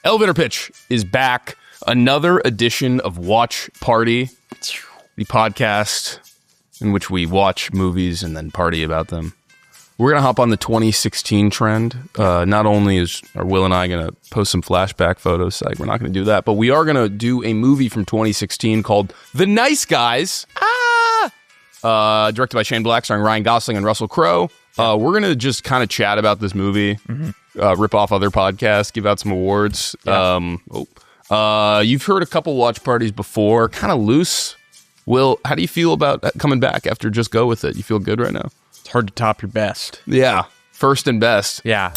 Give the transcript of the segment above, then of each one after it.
Elevator Pitch is back. Another edition of Watch Party, the podcast in which we watch movies and then party about them. We're going to hop on the 2016 trend. Not only are Will and I going to post some flashback photos, like we're not going to do that, but we are going to do a movie from 2016 called The Nice Guys. Directed by Shane Black, starring Ryan Gosling and Russell Crowe. We're going to just kind of chat about this movie, rip off other podcasts, give out some awards. Yeah. You've heard a couple watch parties before, kind of loose. Will, how do you feel about coming back after Just Go With It? You feel good right now? It's hard to top your best. Yeah, first and best. Yeah.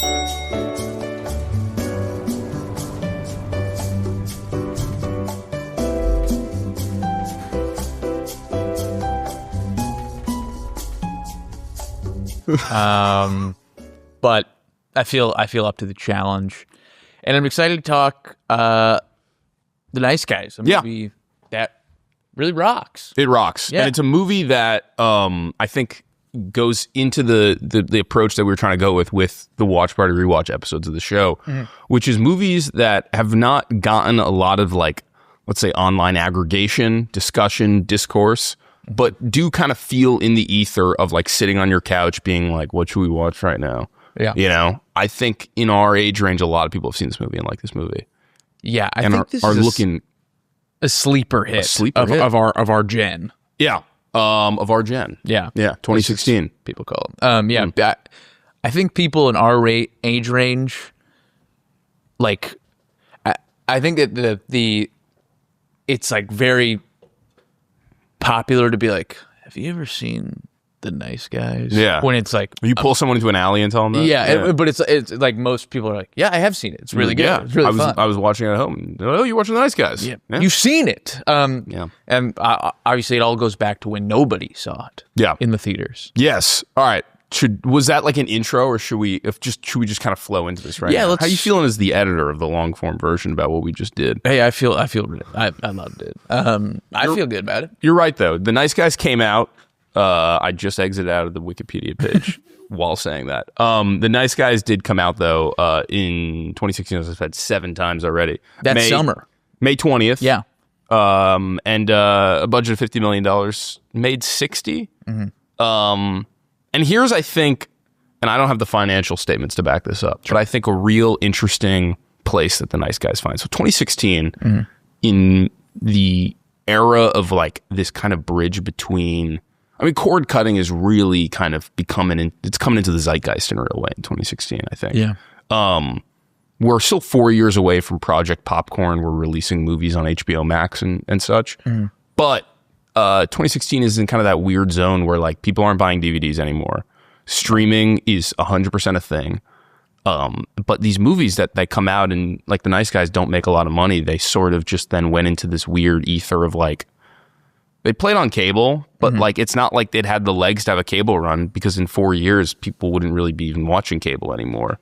But I feel up to the challenge, and I'm excited to talk The Nice Guys, a movie that really rocks. It rocks, and it's a movie that I think goes into the approach that we were trying to go with the Watch Party rewatch episodes of the show, which is movies that have not gotten a lot of, like, let's say, online aggregation, discussion, discourse, but do kind of feel in the ether of, like, sitting on your couch being like, what should we watch right now? Yeah. You know, I think in our age range, a lot of people have seen this movie and like this movie. Yeah, I think this is looking a sleeper hit, hit. Of our gen. Yeah. Of our gen. Yeah. Yeah. 2016. People call it. I think people in our age range, like, I think that it's like very popular to be like, have you ever seen The Nice Guys? Yeah. When it's like, you pull someone into an alley and tell them that? Yeah. But it's like most people are like, yeah, I have seen it. It's really good. Yeah. It's really fun. I was watching it at home. Oh, you're watching The Nice Guys. Yeah. You've seen it. Yeah. And obviously it all goes back to when nobody saw it. Yeah. In the theaters. Yes. All right. Was that like an intro, or should we just kind of flow into this right now? How you feeling as the editor of the long form version about what we just did? Hey, I feel really, I loved it. I feel good about it. You're right though. The Nice Guys came out. I just exited out of the Wikipedia page while saying that. The Nice Guys did come out though in 2016. As I said, 7 times already. That summer, May 20th. Yeah. And a budget of $50 million, made 60. And here's, I think, and I don't have the financial statements to back this up, but I think a real interesting place that The Nice Guys find. So 2016, in the era of like this kind of bridge between, I mean, cord cutting is really kind of it's coming into the zeitgeist in a real way in 2016, I think. Yeah. We're still 4 years away from Project Popcorn. We're releasing movies on HBO Max and such. But 2016 is in kind of that weird zone where, like, people aren't buying DVDs anymore. Streaming is 100% a thing. But these movies that come out and, like, The Nice Guys don't make a lot of money. They sort of just then went into this weird ether of, like, they played on cable, but like, it's not like they'd had the legs to have a cable run, because in 4 years, people wouldn't really be even watching cable anymore.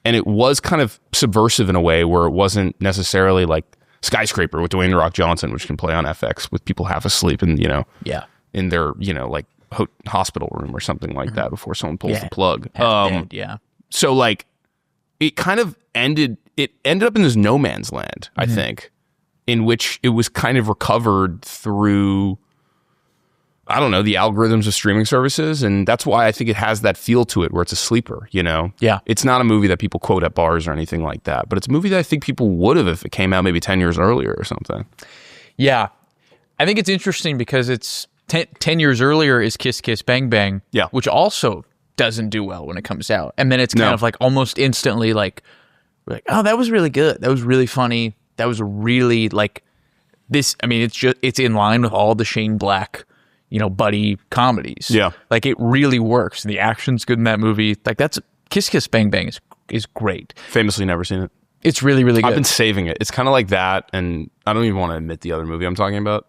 And it was kind of subversive in a way where it wasn't necessarily like Skyscraper with Dwayne "The Rock" Johnson, which can play on FX with people half asleep and, you know, in their, you know, like hospital room or something like that before someone pulls the plug. So like, it kind of ended up in this no man's land, I think, in which it was kind of recovered through, I don't know, the algorithms of streaming services. And that's why I think it has that feel to it where it's a sleeper, you know? Yeah. It's not a movie that people quote at bars or anything like that, but it's a movie that I think people would have if it came out maybe 10 years earlier or something. Yeah. I think it's interesting because it's 10 years earlier is Kiss Kiss Bang Bang, which also doesn't do well when it comes out. And then it's kind of like almost instantly like, we're like, oh, that was really good. That was really funny. That was really like this. I mean, it's in line with all the Shane Black, you know, buddy comedies. Yeah. Like, it really works. And the action's good in that movie. Like, that's Kiss Kiss Bang Bang is great. Famously never seen it. It's really, really good. I've been saving it. It's kind of like that. And I don't even want to admit the other movie I'm talking about.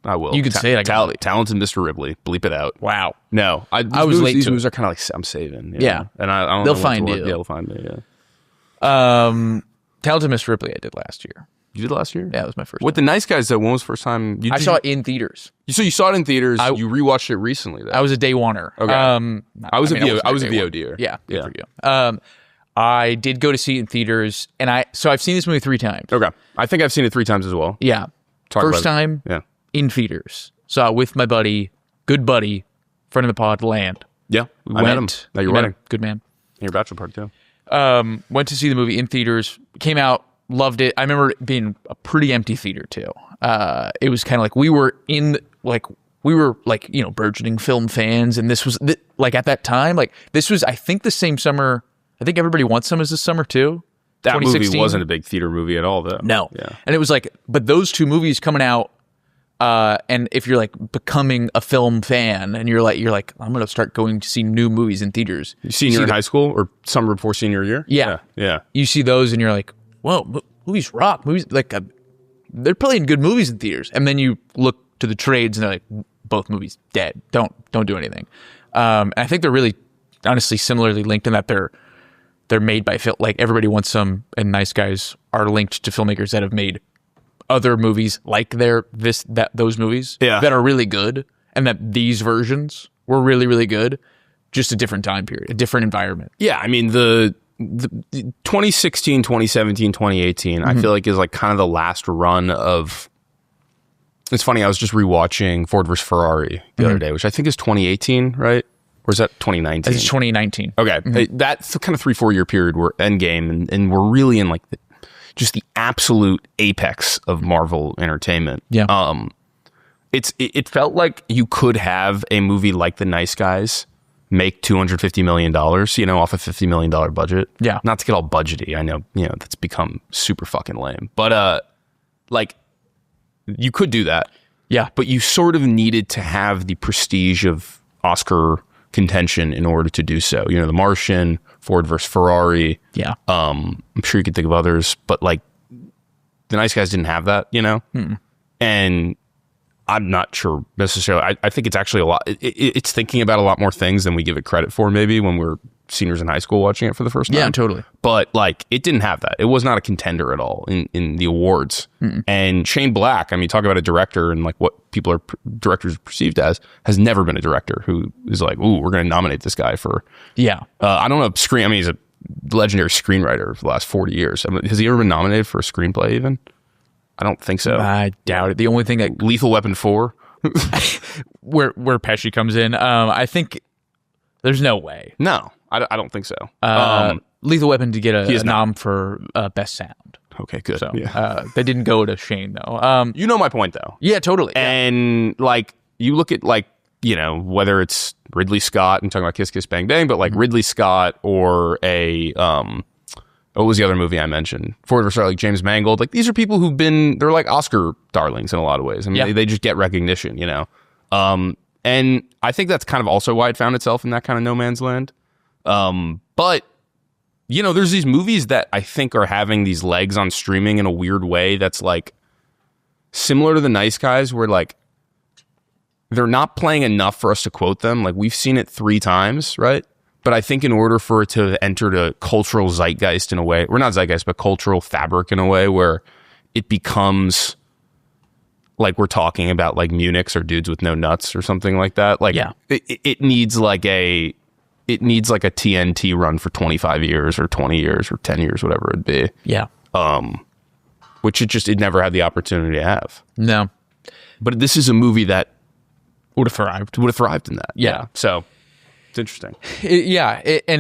I will. You can say it. Talented Mr. Ripley. Bleep it out. Wow. No. These movies are kind of like, I'm saving. Yeah. And I don't They'll know find you. Yeah, they'll find me. Yeah. Talented Mr. Ripley I did last year. You did last year? Yeah, it was my first With time. The Nice Guys, though, when was the first time? I saw it in theaters. So you saw it in theaters. You rewatched it recently, though. I was a day oneer. Okay. I was a VODer. Yeah, good for you. I did go to see it in theaters, and I've seen this movie 3 times. Okay. I think I've seen it 3 times as well. Yeah. First time in theaters. Saw it with my buddy, good buddy, friend of the pod, Land. Yeah. I met him at your wedding. Good man. And your bachelor party, too. Went to see the movie in theaters, came out, loved it. I remember it being a pretty empty theater, too. It was kind of like we were burgeoning film fans, and this was, like, at that time, like, this was, I think, the same summer. I think Everybody Wants Some is this summer, too. That movie wasn't a big theater movie at all, though. No. Yeah. And it was like, but those 2 movies coming out, and if you're like becoming a film fan, and you're like, I'm going to start going to see new movies in theaters. Senior in high school or summer before senior year? Yeah. Yeah. You see those and you're like, whoa, movies rock. Movies, like, they're playing good movies in theaters. And then you look to the trades and they're like, both movies dead. Don't do anything. And I think they're really, honestly, similarly linked in that they're made by like Everybody Wants Some and Nice Guys are linked to filmmakers that have made other movies like those movies that are really good, and that these versions were really, really good. Just a different time period, a different environment. Yeah, I mean the 2016, 2017, 2018, I feel like is like kind of the last run of. It's funny, I was just rewatching Ford vs. Ferrari the other day, which I think is 2018, right? Or is that 2019? It's 2019. Okay, that's the kind of 3-4 year period where Endgame, and we're really in like just the absolute apex of Marvel entertainment. Yeah. It felt like you could have a movie like The Nice Guys make $250 million, off a $50 million budget. Yeah. Not to get all budgety. I know, that's become super fucking lame. But like you could do that. Yeah. But you sort of needed to have the prestige of Oscar contention in order to do so. The Martian, Ford versus Ferrari. Yeah. I'm sure you could think of others, but like The Nice Guys didn't have that, And I'm not sure necessarily. I think it's actually a lot. It's thinking about a lot more things than we give it credit for, maybe when we're seniors in high school watching it for the first time. Yeah, totally. But like, it didn't have that. It was not a contender at all in the awards. And Shane Black, I mean, talk about a director and like what directors are perceived as, has never been a director who is like, ooh, we're going to nominate this guy for. Yeah. I don't know. He's a legendary screenwriter for the last 40 years. I mean, has he ever been nominated for a screenplay even? I don't think so. I doubt it. The only thing that Lethal Weapon 4, where Pesci comes in, I think there's no way. No, I don't think so. Lethal Weapon to get a nom for Best Sound. Okay, good. So they didn't go to Shane though. You know my point though. Yeah, totally. And like you look at like whether it's Ridley Scott and talking about Kiss Kiss Bang Bang, but like Ridley Scott or a what was the other movie I mentioned? Ford vs. Ferrari, like James Mangold. Like these are people they're like Oscar darlings in a lot of ways. I mean, they just get recognition, And I think that's kind of also why it found itself in that kind of no man's land. But there's these movies that I think are having these legs on streaming in a weird way that's like similar to The Nice Guys, where like they're not playing enough for us to quote them. Like we've seen it 3 times, right? But I think in order for it to enter the cultural zeitgeist in a way, or not zeitgeist, but cultural fabric in a way where it becomes like we're talking about like Munichs or Dudes with No Nuts or something like that. Like it needs like a TNT run for 25 years or 20 years or 10 years, whatever it'd be. Yeah. Which it never had the opportunity to have. No. But this is a movie that would have thrived in that. Yeah. So it's interesting. It's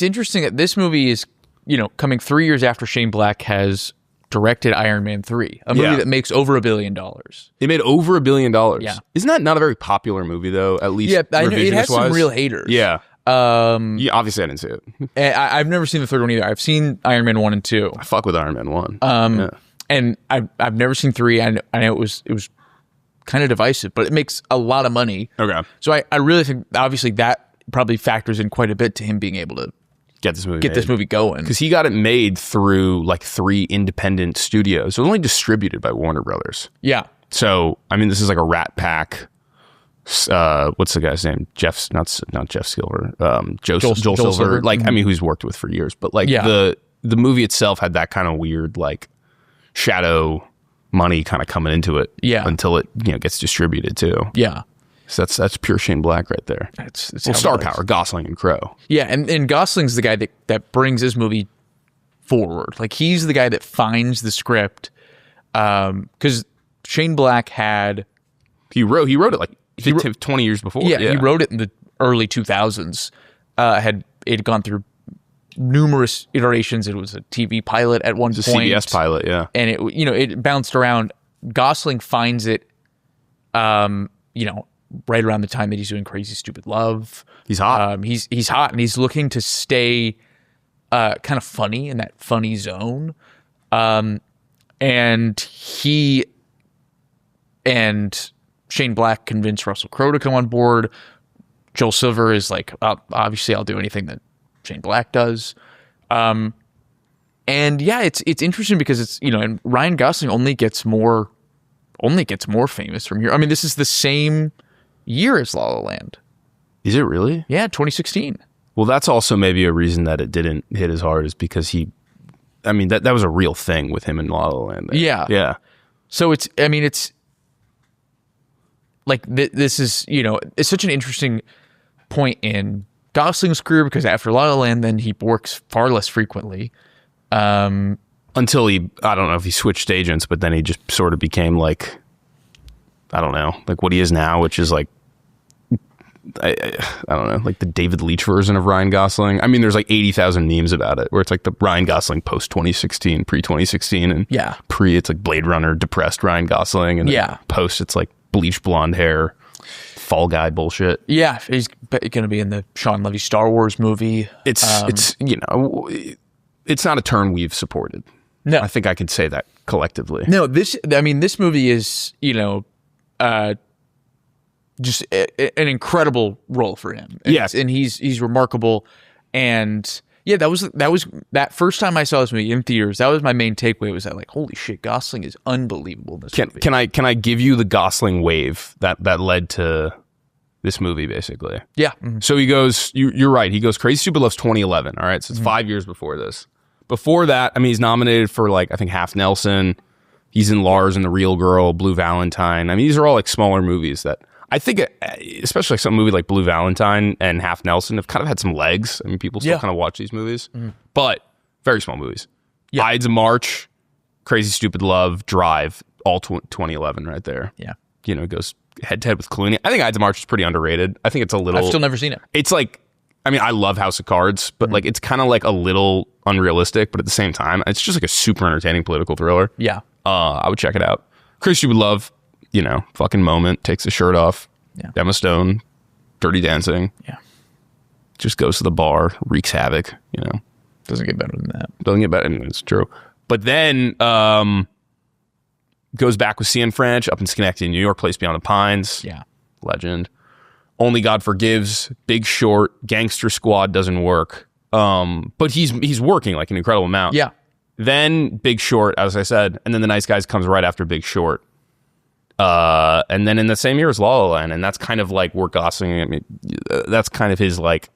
interesting that this movie is, coming 3 years after Shane Black has directed Iron Man 3, a movie that makes over $1 billion. It made over $1 billion. Yeah. Isn't that not a very popular movie though? At least I know it has some real haters. Yeah. Obviously I didn't see it. I've never seen the third one either. I've seen Iron Man 1 and 2. I fuck with Iron Man 1. And I've never seen 3. I know it was kind of divisive, but it makes a lot of money. Okay. So I really think obviously that probably factors in quite a bit to him being able to get this movie going, because he got it made through like 3 independent studios. It was only distributed by Warner Brothers. Yeah. So I mean, this is like a Rat Pack. What's the guy's name? Not Jeff Silver. Joel Silver. Like I mean, who's worked with for years. But like the movie itself had that kind of weird like shadow money kind of coming into it. Yeah. Until it gets distributed too. Yeah. So that's pure Shane Black right there. It's well, star power, Gosling and Crowe. Yeah, and Gosling's the guy that brings this movie forward. Like, he's the guy that finds the script, because Shane Black had he wrote it like 20 years before. Yeah, he wrote it in the early 2000s. It had gone through numerous iterations. It was a TV pilot at one point. A CBS pilot, yeah. And it bounced around. Gosling finds it, right around the time that he's doing Crazy Stupid Love. He's hot. He's hot, and he's looking to stay kind of funny in that funny zone. And he and Shane Black convinced Russell Crowe to come on board. Joel Silver is like, obviously I'll do anything that Shane Black does. And yeah, it's interesting because it's, and Ryan Gosling only gets more famous from here. I mean, this is the same year as La La Land. Is it really? Yeah, 2016. Well, that's also maybe a reason that it didn't hit as hard, is because that was a real thing with him in La La Land. Yeah. Yeah. So it's like, this is, it's such an interesting point in Gosling's career, because after La La Land, then he works far less frequently. Until I don't know if he switched agents, but then he just sort of became like, I don't know, like what he is now, which is like, I don't know, like the David Leitch version of Ryan Gosling. I mean, there's like 80,000 memes about it, where it's like the Ryan Gosling post 2016, pre 2016, and it's like Blade Runner depressed Ryan Gosling, and post it's like bleached blonde hair, Fall Guy bullshit. Yeah, he's going to be in the Sean Levy Star Wars movie. It's not a turn we've supported. No, I think I can say that collectively. No, this movie is, just an incredible role for him. And he's remarkable. And yeah, that was that first time I saw this movie in theaters. That was my main takeaway, was that, like, holy shit, Gosling is unbelievable in this movie. Can I give you the Gosling wave that led to this movie, basically? Yeah. Mm-hmm. So he goes, you're right. He goes Crazy Stupid Love's 2011. All right. So it's 5 years before this. Before that, I mean, he's nominated for, like, I think Half Nelson. He's in Lars and the Real Girl, Blue Valentine. I mean, these are all like smaller movies that I think, especially like some movie like Blue Valentine and Half Nelson, have kind of had some legs. I mean, people still kind of watch these movies, but very small movies. Yeah. Ides of March, Crazy Stupid Love, Drive, all 2011 right there. Yeah. Goes head to head with Clooney. I think Ides of March is pretty underrated. I think it's a little... I've still never seen it. It's like, I mean, I love House of Cards, but like, it's kind of like a little unrealistic, but at the same time, it's just like a super entertaining political thriller. Yeah. I would check it out. Crazy Stupid Love, fucking moment, takes his shirt off. Yeah. Emma Stone, Dirty Dancing. Yeah. Just goes to the bar, wreaks havoc, Doesn't get better than that. Doesn't get better. I mean, it's true. But then goes back with Cian French up in Schenectady, New York, Place Beyond the Pines. Yeah. Legend. Only God Forgives, Big Short, Gangster Squad doesn't work. But he's working like an incredible amount. Yeah. Then Big Short, as I said, and then The Nice Guys comes right after Big Short. And then in the same year as La La Land, and that's kind of like where Gosling, I mean, that's kind of his, like,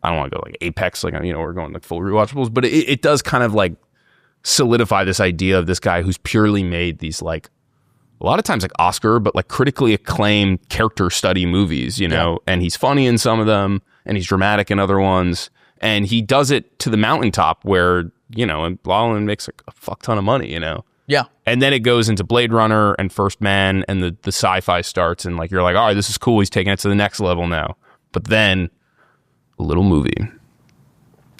I don't want to go like apex, like, we're going like full rewatchables, but it does kind of like solidify this idea of this guy who's purely made these, like, a lot of times like Oscar, but like critically acclaimed character study movies, and he's funny in some of them, and he's dramatic in other ones, and he does it to the mountaintop where, and La La Land makes like a fuck ton of money, Yeah. And then it goes into Blade Runner and First Man, and the sci-fi starts, and like, you're like, all right, this is cool. He's taking it to the next level now. But then a little movie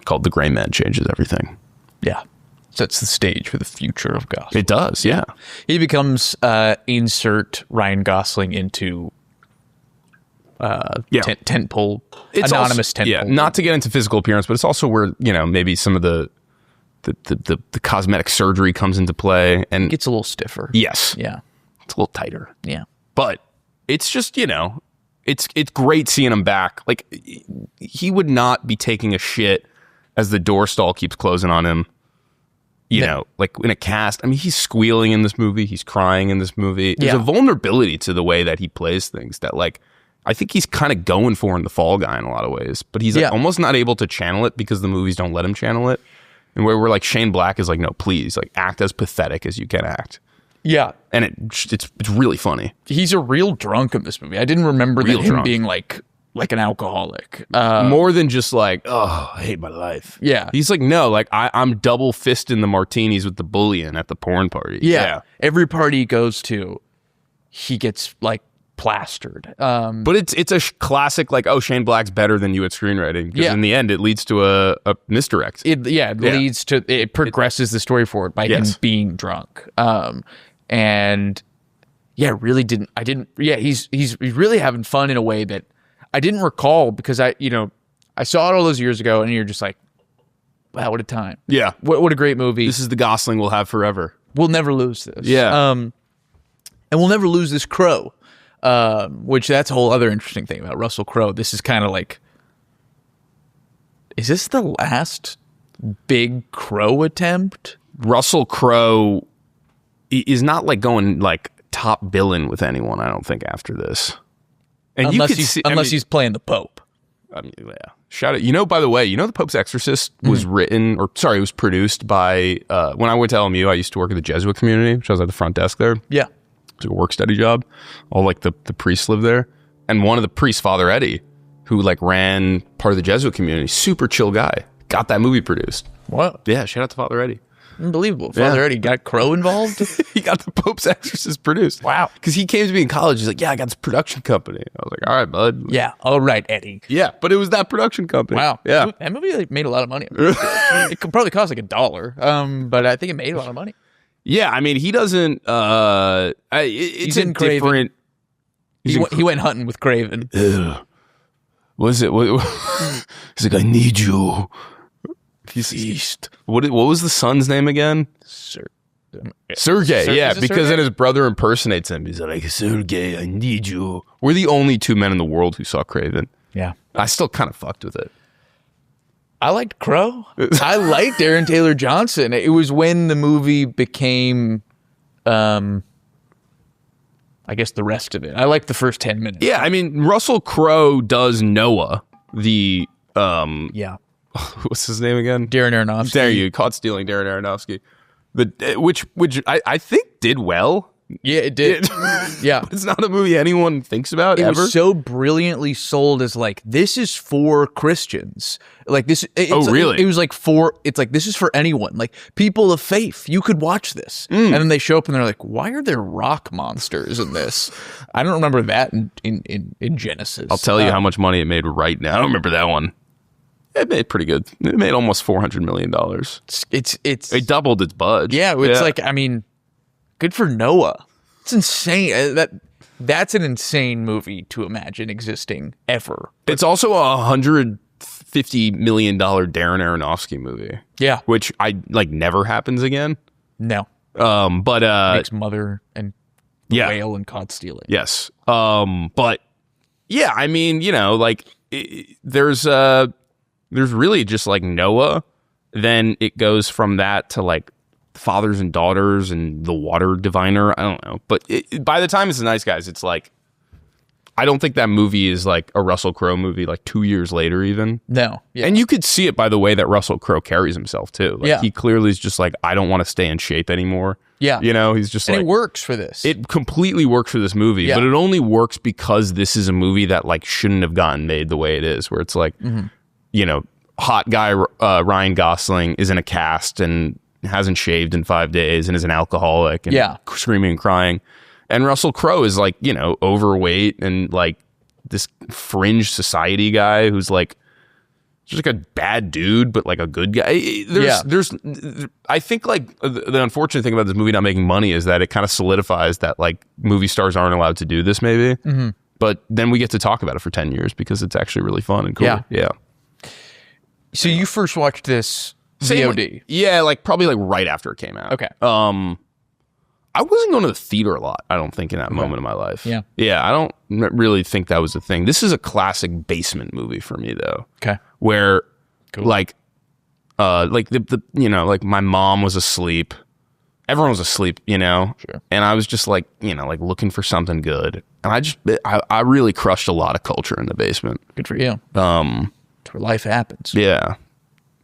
called The Gray Man changes everything. Yeah. Sets the stage for the future of Gosling. It does, yeah. He becomes insert Ryan Gosling into tentpole, anonymous tentpole. Yeah, not to get into physical appearance, but it's also where, maybe some of the cosmetic surgery comes into play, and it gets a little stiffer. Yes. Yeah. It's a little tighter. Yeah. But it's just, it's great seeing him back. Like, he would not be taking a shit as the door stall keeps closing on him. Like in a cast. I mean, he's squealing in this movie. He's crying in this movie. There's a vulnerability to the way that he plays things that, like, I think he's kind of going for in The Fall Guy in a lot of ways. But he's like almost not able to channel it because the movies don't let him channel it. And where we're like, Shane Black is like, no, please, like, act as pathetic as you can act. Yeah. And it's really funny. He's a real drunk in this movie. I didn't remember him being like an alcoholic. More than just like, oh, I hate my life. Yeah. He's like, no, like I'm double fisting the martinis with the bullion at the porn party. Yeah. Every party he goes to, he gets like plastered. But it's a classic, like, oh, Shane Black's better than you at screenwriting. Because in the end, it leads to a misdirect. It progresses the story forward by him being drunk. And he's really having fun in a way that I didn't recall, because I saw it all those years ago, and you're just like, wow, what a time. Yeah. What a great movie. This is the Gosling we'll have forever. We'll never lose this. Yeah. And we'll never lose this Crowe, which that's a whole other interesting thing about Russell Crowe. This is kind of like, is this the last big Crowe attempt? Russell Crowe is not like going like top billing with anyone, I don't think, after this. And unless he's playing the Pope. I mean, yeah. Shout out. By the way, The Pope's Exorcist was it was produced by, when I went to LMU, I used to work at the Jesuit community, which I was at the front desk there. Yeah. It was a work study job. All like the priests lived there. And one of the priests, Father Eddie, who like ran part of the Jesuit community, super chill guy, got that movie produced. What? Yeah, shout out to Father Eddie. Unbelievable. Father Eddie got Crowe involved? He got the Pope's Exorcist produced. Wow. Because he came to me in college. He's like, yeah, I got this production company. I was like, all right, bud. Yeah. All right, Eddie. Yeah. But it was that production company. Wow. Yeah. That movie like, made a lot of money. It could probably cost like $1. But I think it made a lot of money. Yeah. I mean, he doesn't, it's a different. He went hunting with Craven. What is it? He's like, I need you. Feast. What was the son's name again? Sergey, yeah, because then his brother impersonates him. He's like, Sergey, I need you. We're the only two men in the world who saw Craven. Yeah. I still kind of fucked with it. I liked Crowe. I liked Aaron Taylor Johnson. It was when the movie became, I guess, the rest of it. I liked the first 10 minutes. Yeah, I mean, Russell Crowe does Noah, the... what's his name again? Darren Aronofsky. There you caught stealing Darren Aronofsky. Which I think did well. Yeah, it did. Yeah. It's not a movie anyone thinks about it ever. It was so brilliantly sold as like, this is for Christians. Like this. Really? It was like this is for anyone. Like people of faith, you could watch this. And then they show up and they're like, why are there rock monsters in this? I don't remember that in Genesis. I'll tell you how much money it made right now. I don't remember that one. It made pretty good. It made almost $400 million. It doubled its budget. Yeah, it's like, I mean, good for Noah. It's insane. That's an insane movie to imagine existing ever. It's also a $150 million Darren Aronofsky movie. Yeah, which never happens again. No. But makes Mother and Whale and Caught Stealing. Yes. But yeah, I mean, there's really just like Noah, then it goes from that to like Fathers and Daughters and The Water Diviner. I don't know. But by the time it's The Nice Guys, it's like, I don't think that movie is like a Russell Crowe movie like 2 years later even. No. Yeah. And you could see it by the way that Russell Crowe carries himself too. Like, he clearly is just like, I don't want to stay in shape anymore. Yeah. He's just and it works for this. It completely works for this movie, but it only works because this is a movie that like shouldn't have gotten made the way it is, where it's like, hot guy Ryan Gosling is in a cast and hasn't shaved in 5 days and is an alcoholic and screaming and crying. And Russell Crowe is like, overweight and like this fringe society guy who's like just like a bad dude, but like a good guy. I think like the unfortunate thing about this movie not making money is that it kind of solidifies that like movie stars aren't allowed to do this maybe. Mm-hmm. But then we get to talk about it for 10 years because it's actually really fun and cool. Yeah. So you first watched this VOD? Probably like right after it came out. Okay. I wasn't going to the theater a lot, I don't think, in that moment of my life. Yeah. Yeah, I don't really think that was a thing. This is a classic basement movie for me, though. Okay. Where, like my mom was asleep. Everyone was asleep, Sure. And I was just like, like looking for something good. And I really crushed a lot of culture in the basement. Good for you. It's where life happens. Yeah.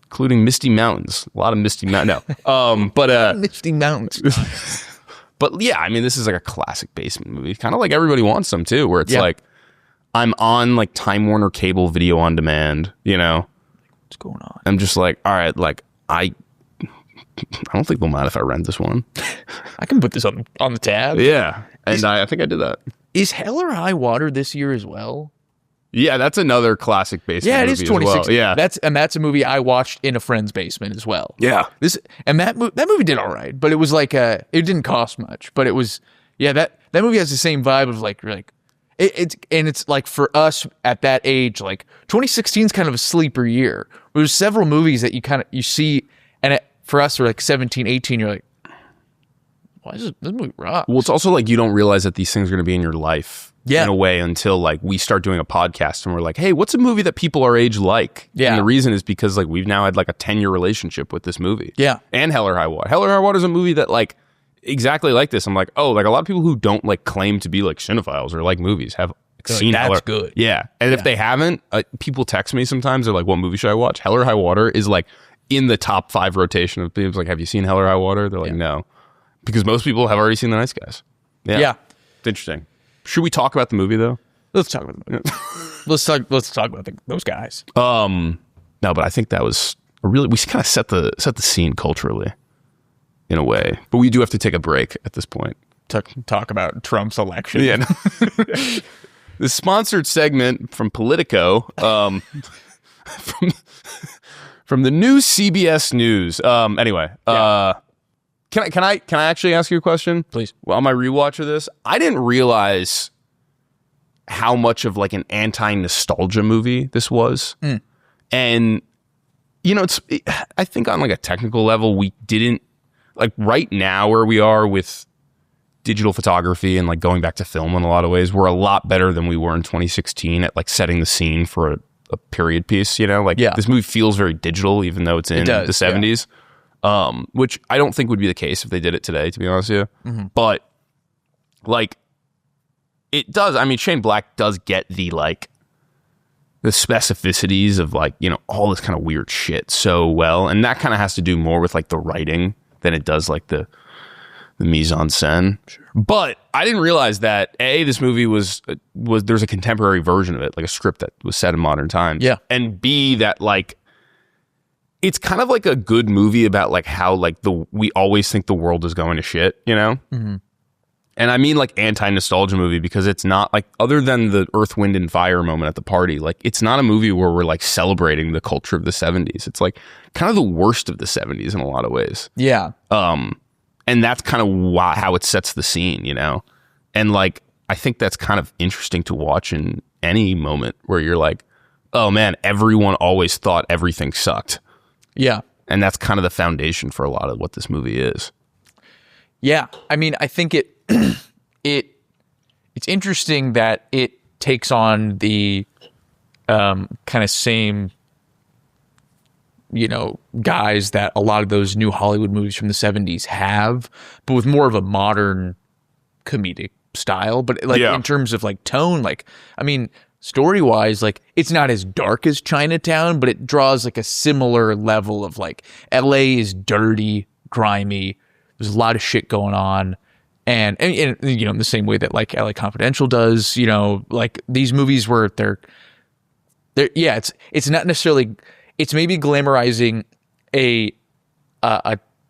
Including Misty Mountains. A lot of Misty Mountains. No. But Misty Mountains. But yeah, I mean, this is like a classic basement movie, kind of like Everybody Wants Some too, where it's like I'm on like Time Warner Cable Video on Demand, What's going on? I'm just like, all right, like I don't think they'll mind if I rent this one. I can put this on the tab. Yeah, and I think I did that. Is Hell or High Water this year as well? Yeah, that's another classic basement movie. Yeah, it is 2016. Well. Yeah, that's a movie I watched in a friend's basement as well. Yeah, that movie did all right, but it was like it didn't cost much, but it was that movie has the same vibe of like you're like it's like for us at that age, like 2016 is kind of a sleeper year. There's several movies that you see, and for us we're like 17, 18. You're like, why is this movie rock? Well, it's also like you don't realize that these things are going to be in your life. Yeah. In a way, until like we start doing a podcast and we're like, hey, what's a movie that people our age like? Yeah. And the reason is because like we've now had like a 10-year relationship with this movie. Yeah. And Hell or High Water. Hell or High Water is a movie that like exactly like this. I'm like, oh, like a lot of people who don't like claim to be like cinephiles or like movies have seen Hell or good. Yeah. And if they haven't, people text me sometimes. They're like, what movie should I watch? Hell or High Water is like in the top 5 rotation of people. Like, have you seen Hell or High Water? They're like, no. Because most people have already seen The Nice Guys. Yeah. It's interesting. Should we talk about the movie though? Let's talk about the movie. let's talk about those guys. No, but I think that was we kind of set the scene culturally in a way. But we do have to take a break at this point. Talk about Trump's election. Yeah. The sponsored segment from Politico, from the new CBS News. Anyway, can I actually ask you a question? Please. Well, on my rewatch of this, I didn't realize how much of like an anti-nostalgia movie this was. And I think on like a technical level, we didn't like right now where we are with digital photography and like going back to film in a lot of ways, we're a lot better than we were in 2016 at like setting the scene for a period piece, this movie feels very digital, even though it's in the 70s, which I don't think would be the case if they did it today, to be honest with you. Mm-hmm. But like, it does. I mean, Shane Black does get the specificities of like, all this kind of weird shit so well. And that kind of has to do more with like the writing than it does like the mise en scène. Sure. But I didn't realize that this movie was there's a contemporary version of it, like a script that was set in modern times. Yeah. And B, that like, it's kind of like a good movie about like how like we always think the world is going to shit, Mm-hmm. And I mean like anti-nostalgia movie because it's not like, other than the Earth, Wind and Fire moment at the party, like it's not a movie where we're like celebrating the culture of the 70s. It's like kind of the worst of the 70s in a lot of ways. Yeah. And that's kind of how it sets the scene, And like, I think that's kind of interesting to watch in any moment where you're like, oh man, everyone always thought everything sucked. Yeah. And that's kind of the foundation for a lot of what this movie is. Yeah. I mean, I think it's interesting that it takes on the kind of same, guys that a lot of those new Hollywood movies from the 70s have, but with more of a modern comedic style. But like in terms of like tone, like, I mean, story-wise, like it's not as dark as Chinatown, but it draws like a similar level of like LA is dirty, grimy. There's a lot of shit going on. And in the same way that like LA Confidential does, like these movies where they're it's not necessarily, it's maybe glamorizing a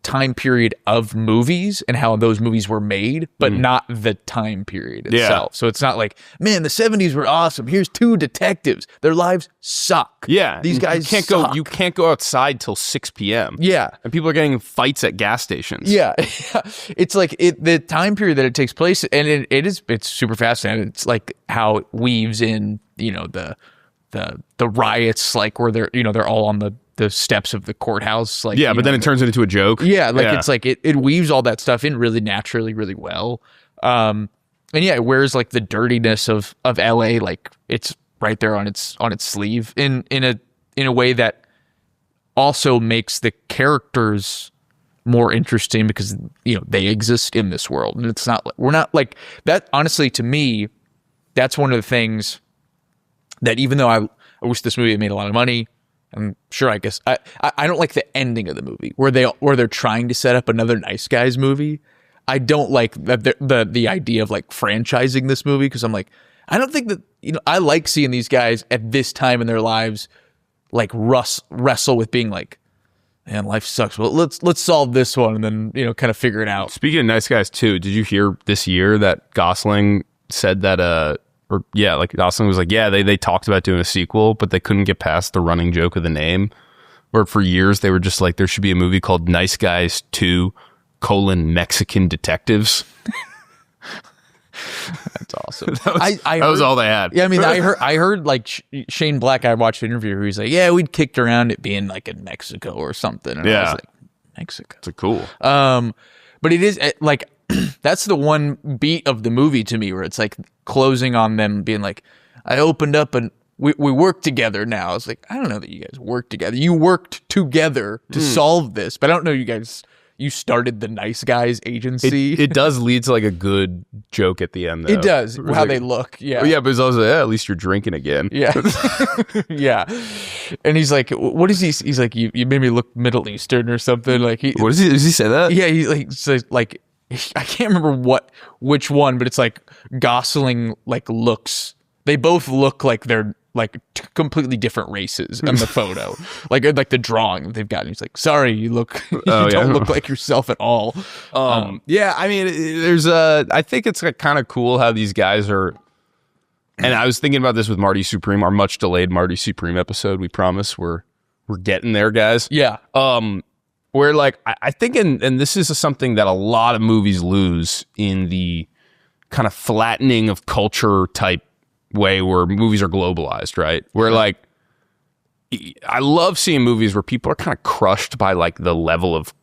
time period of movies and how those movies were made, but not the time period itself. So it's not like, man, the 70s were awesome. Here's 2 detectives. Their lives suck. Yeah. These guys you can't go outside till 6 p.m. Yeah. And people are getting fights at gas stations. Yeah. It's like the time period that it takes place, and it's super fascinating. It's like how it weaves in, the riots, like where they're all on the steps of the courthouse, like but then it turns into a joke. It's like it weaves all that stuff in really naturally, really well. And it wears like the dirtiness of LA, like it's right there on its sleeve in a way that also makes the characters more interesting because they exist in this world, and it's not, we're not like that. Honestly, to me, that's one of the things that, even though I wish this movie had made a lot of money, I'm sure, I guess I don't like the ending of the movie where they're trying to set up another Nice Guys movie. I don't like the idea of like franchising this movie, because I'm like, I don't think that, I like seeing these guys at this time in their lives like wrestle with being like, man, life sucks. Well, let's solve this one, and then kind of figure it out. Speaking of nice guys too, did you hear this year that Gosling said that Gosling was like, yeah, they talked about doing a sequel, but they couldn't get past the running joke of the name. Where for years they were just like, there should be a movie called Nice Guys 2: Mexican Detectives. That's awesome. that was all they had. Yeah, I mean, I heard like Shane Black. I watched an interview where he's like, yeah, we'd kicked around it being like in Mexico or something. And I was like, Mexico. It's cool. But it is like that's the one beat of the movie to me where it's like closing on them being like, I opened up and we work together now. It's like, I don't know that you guys worked together. You worked together to solve this, but I don't know you started the Nice Guys agency. It does lead to like a good joke at the end, though. It does. How they look. Yeah. Yeah, but it's also, at least you're drinking again. Yeah. Yeah. And he's like, what is he? He's like, you made me look Middle Eastern or something. Like what is he? Does he say that? Yeah. He like says like, I can't remember which one, but it's like Gosling like looks. They both look like they're like completely different races in the photo, like the drawing they've got. He's like, sorry, you don't look like yourself at all. Yeah, I mean, I think it's kind of cool how these guys are. And I was thinking about this with Marty Supreme, our much delayed Marty Supreme episode. We promise we're getting there, guys. Yeah. Where like I think, and this is something that a lot of movies lose in the kind of flattening of culture type way where movies are globalized, right? Where like I love seeing movies where people are kind of crushed by like the level of,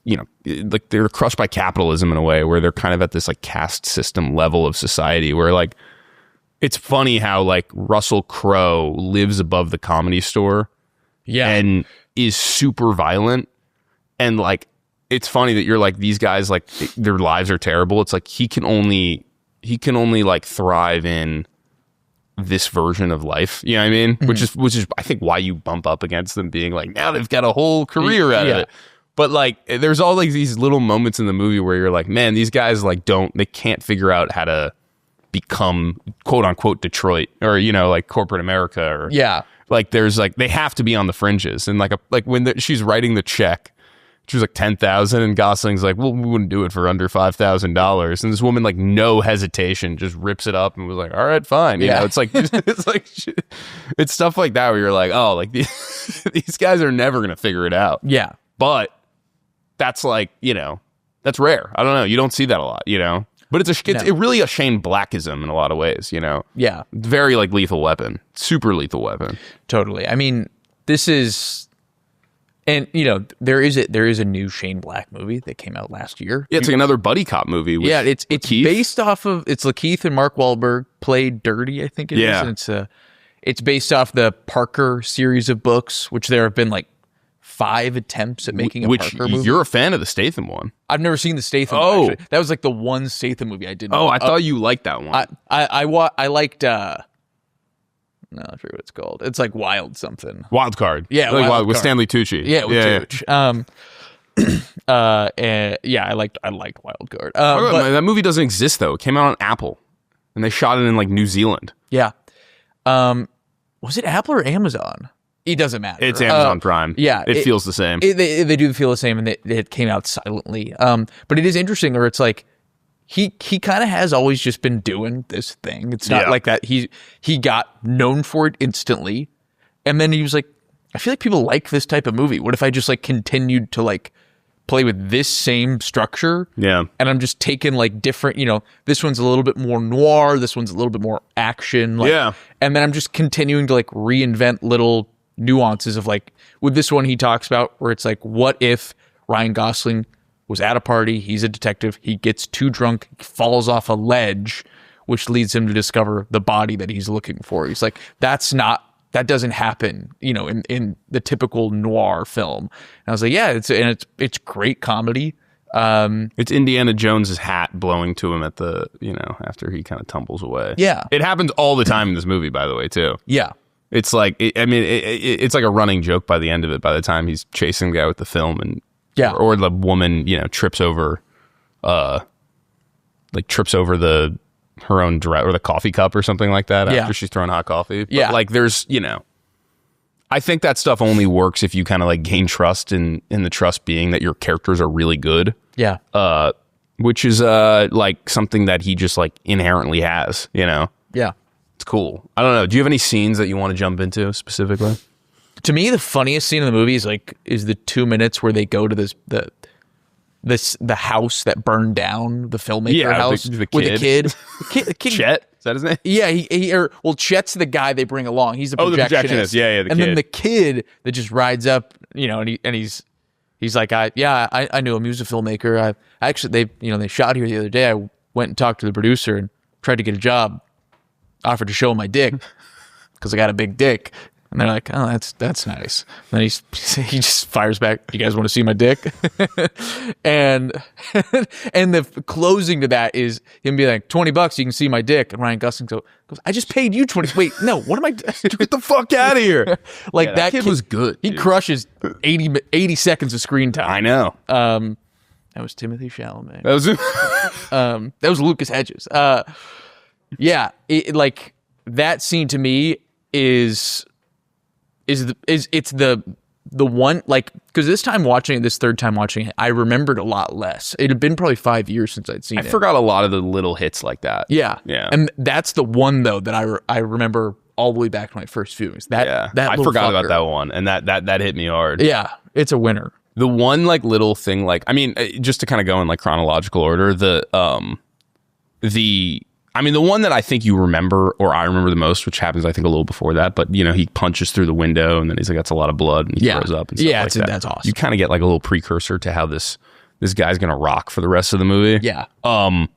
like they're crushed by capitalism in a way where they're kind of at this like caste system level of society where like it's funny how like Russell Crowe lives above the Comedy Store, and is super violent, and like it's funny that you're like, these guys like their lives are terrible. It's like he can only like thrive in this version of life. You know what I mean? Mm-hmm. Which is I think why you bump up against them being like, now they've got a whole career out of it. But like there's all like these little moments in the movie where you're like, man, these guys like they can't figure out how to become quote unquote Detroit or like corporate America or like there's like they have to be on the fringes. And like when she's writing the check, she was like 10,000, and Gosling's like, well, we wouldn't do it for under $5,000. And this woman, like, no hesitation, just rips it up and was like, all right, fine. You know, it's like it's stuff like that where you're like, oh, like these guys are never gonna figure it out. Yeah, but that's like, that's rare. I don't know. You don't see that a lot. But it's really a Shane Blackism in a lot of ways. Yeah, very like Lethal Weapon, super Lethal Weapon. Totally. I mean, this is. And there is a new Shane Black movie that came out last year. Yeah, it's like another buddy cop movie. With it's based off of Lakeith and Mark Wahlberg played Dirty, I think it is. And it's based off the Parker series of books, which there have been like 5 attempts at making a Parker movie. You're a fan of the Statham one. I've never seen the Statham one, actually. That was like the one Statham movie I didn't. Oh, I thought you liked that one. I liked. No, I forget what it's called. It's like Wild something. Wild Card. Yeah, like Wild with Stanley Tucci. Yeah, with Tucci. I liked Wild Card. But that movie doesn't exist though. It came out on Apple, and they shot it in like New Zealand. Yeah. Was it Apple or Amazon? It doesn't matter. It's Amazon Prime. Yeah, it feels the same. They do feel the same, and it came out silently. But it is interesting, where it's like. He kind of has always just been doing this thing. It's not like that. He got known for it instantly, and then he was like, I feel like people like this type of movie. What if I just like continued to like play with this same structure? Yeah, and I'm just taking like different. This one's a little bit more noir. This one's a little bit more action. Like, and then I'm just continuing to like reinvent little nuances of like with this one he talks about where it's like, what if Ryan Gosling was at a party, he's a detective, he gets too drunk, falls off a ledge, which leads him to discover the body that he's looking for. He's like, that doesn't happen, in the typical noir film. And I was like, yeah, it's great comedy. It's Indiana Jones's hat blowing to him at the, after he kind of tumbles away. Yeah. It happens all the time in this movie, by the way, too. Yeah. It's like, it's like a running joke by the end of it, by the time he's chasing the guy with the film and or the woman, trips over like trips over her own or the coffee cup or something like that after she's throwing hot coffee. But like there's, I think that stuff only works if you kind of like gain trust in the trust being that your characters are really good. Yeah. Which is like something that he just like inherently has, Yeah. It's cool. I don't know. Do you have any scenes that you want to jump into specifically? To me, the funniest scene in the movie is the 2 minutes where they go to the house that burned down, the filmmaker house with the kid. Chet, is that his name? Yeah, Chet's the guy they bring along. He's the projectionist. Yeah, the and kid. Then the kid that just rides up, and he's like, I knew him. He was a filmmaker. They shot here the other day. I went and talked to the producer and tried to get a job. Offered to show him my dick because I got a big dick. And they're like, oh, that's nice. And then he just fires back, you guys want to see my dick? and the closing to that is him being like, $20, you can see my dick. And Ryan Gosling goes, I just paid you 20. Wait, no, what am I doing? Get the fuck out of here. Like that kid was good. He crushes 80 seconds of screen time. I know. That was Timothy Chalamet. That was Lucas Hedges. Like that scene to me is the one, like, because this third time watching it, I remembered a lot less. It had been probably 5 years since I'd seen it. I forgot a lot of the little hits like that. Yeah. And that's the one though that I remember all the way back to my first viewings. I forgot about that one, and that hit me hard. Yeah, it's a winner. The one like little thing, like, I mean, just to kind of go in like chronological order, the one that I think you remember, or I remember the most, which happens I think a little before that, but he punches through the window and then he's like, that's a lot of blood, and he throws up and stuff like that. That's awesome. You kind of get like a little precursor to how this guy's gonna rock for the rest of the movie. Yeah. What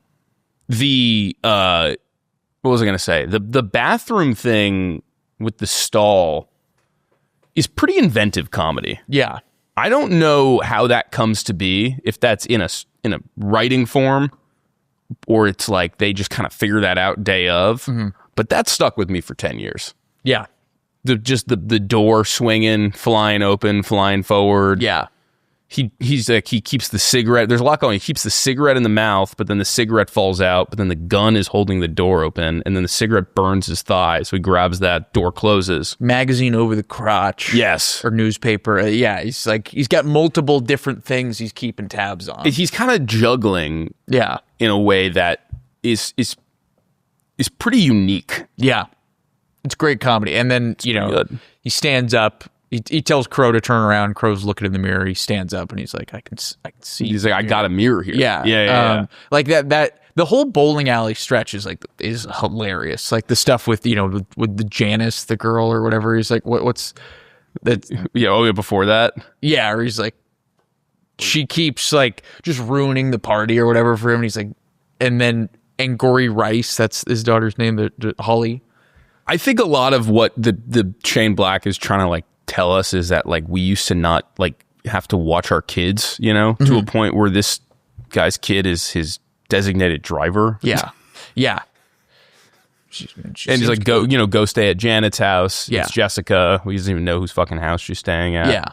was I gonna say? The bathroom thing with the stall is pretty inventive comedy. Yeah. I don't know how that comes to be, if that's in a writing form, or it's like they just kind of figure that out day of. Mm-hmm. But that stuck with me for 10 years. Yeah. The door swinging, flying open, flying forward. Yeah. He's like, he keeps the cigarette. There's a lot going. He keeps the cigarette in the mouth, but then the cigarette falls out, but then the gun is holding the door open, and then the cigarette burns his thigh. So he grabs that, door closes. Magazine over the crotch. Yes. Or newspaper. He's got multiple different things he's keeping tabs on. He's kind of juggling. Yeah. In a way that is pretty unique. Yeah. It's great comedy. And then, he stands up. He tells Crowe to turn around. Crowe's looking in the mirror. He stands up and he's like, I can see. He's like, I got a mirror here. Yeah. Yeah. Like that the whole bowling alley stretch is hilarious. Like the stuff with, with the Janice, the girl or whatever. He's like, what's that? Yeah. Before that. Yeah. Or he's like, she keeps like just ruining the party or whatever for him. And he's like, and then Angourie Rice, that's his daughter's name, the Holly. I think a lot of what the Shane Black is trying to like tell us is that like we used to not like have to watch our kids, mm-hmm. to a point where this guy's kid is his designated driver. Yeah. Yeah. And he's like, go stay at Janet's house. Yeah. It's Jessica. We doesn't even know whose fucking house she's staying at. Yeah.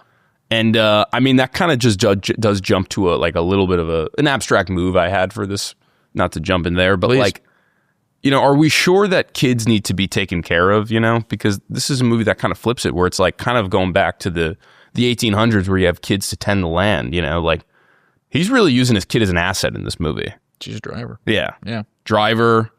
And that kind of just does jump to a little bit of an abstract move I had for this, not to jump in there, but Please. Like, are we sure that kids need to be taken care of, because this is a movie that kind of flips it, where it's like kind of going back to the 1800s where you have kids to tend the land, like he's really using his kid as an asset in this movie. She's a driver. Yeah. Yeah. Driver.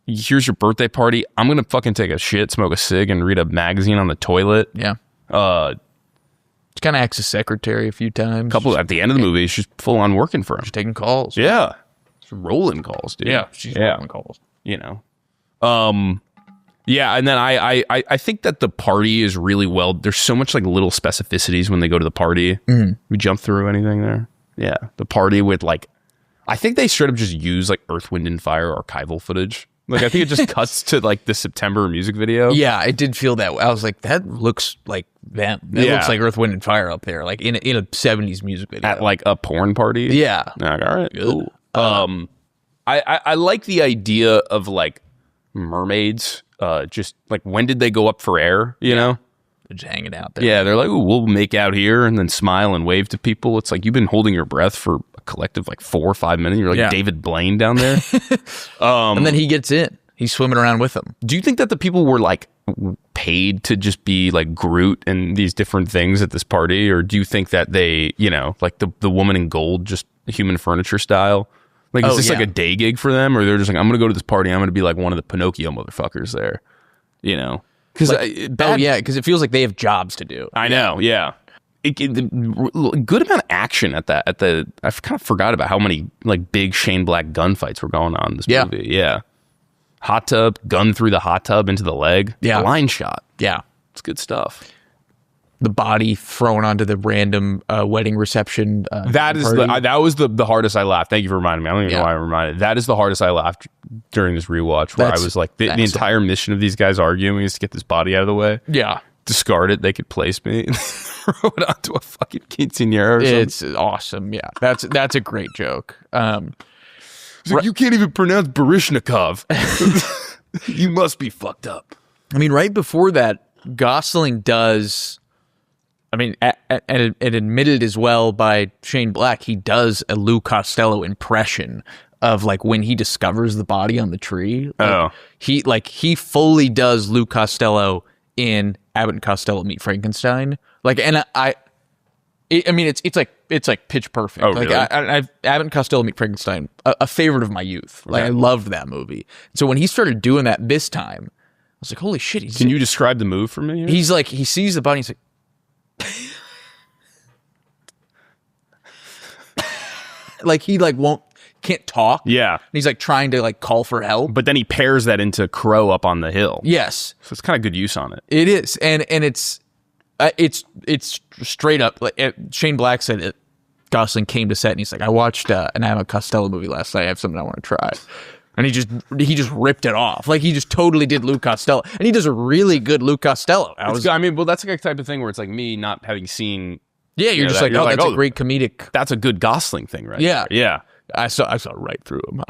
Here's your birthday party. I'm going to fucking take a shit, smoke a cig, and read a magazine on the toilet. Yeah. She kind of acts as secretary a few times. At the end of the movie, she's full on working for him. She's taking calls. Yeah. She's rolling calls, dude. Yeah. She's rolling calls. Yeah. And then I think that the party is really well. There's so much like little specificities when they go to the party. Mm-hmm. We jump through anything there? Yeah. The party with like, I think they straight up just use like Earth, Wind and Fire archival footage. Like I think it just cuts to like the September music video. Yeah, I did feel that. I was like, that looks like them. That looks like Earth, Wind and Fire up there, like in a 70s music video. At like a porn party? Yeah. Like, all right. Cool. I like the idea of like mermaids. Just like, when did they go up for air? You know? cleavage hanging out there. Yeah, they're like, ooh, we'll make out here and then smile and wave to people. It's like you've been holding your breath for a collective like 4 or 5 minutes. You're like David Blaine down there. And then he gets in. He's swimming around with them. Do you think that the people were like paid to just be like Groot and these different things at this party? Or do you think that they, like the woman in gold, just human furniture style? Like, is this like a day gig for them? Or they're just like, I'm going to go to this party. I'm going to be like one of the Pinocchio motherfuckers there, Because because it feels like they have jobs to do. I know, yeah. Good amount of action at that. I kind of forgot about how many like big Shane Black gunfights were going on in this movie. Yeah. Hot tub, gun through the hot tub into the leg. Yeah. Line shot. Yeah. It's good stuff. The body thrown onto the random wedding reception. That was the hardest I laughed. Thank you for reminding me. I don't even know why I reminded. That is the hardest I laughed during this rewatch, where I was like, the entire mission of these guys arguing is to get this body out of the way. Yeah. Discard it. They could place me and throw it onto a fucking quinceañera or something. It's awesome. Yeah. That's a great joke. Like, you can't even pronounce Baryshnikov. You must be fucked up. I mean, right before that, Gosling does, and admitted as well by Shane Black, he does a Lou Costello impression of like when he discovers the body on the tree. He fully does Lou Costello in Abbott and Costello Meet Frankenstein. Like, and it's like pitch perfect. Oh, really? I've Abbott and Costello Meet Frankenstein, a favorite of my youth. Like, I loved that movie. So when he started doing that this time, I was like, holy shit. Can you describe the move for me here? He's like, he sees the body, he's like, like he like can't talk. Yeah. And he's like trying to like call for help. But then he pairs that into Crowe up on the hill. Yes. So it's kind of good use on it. It is. And it's straight up. Like, Shane Black said it. Gosling came to set and he's like, I watched an Abbott Costello movie last night. I have something I want to try. And he just ripped it off. Like, he just totally did Lou Costello. And he does a really good Lou Costello. That's like a type of thing where it's like me not having seen. Yeah, you're just like, that's a great comedic. That's a good Gosling thing, right? Yeah. There. Yeah. I saw right through him.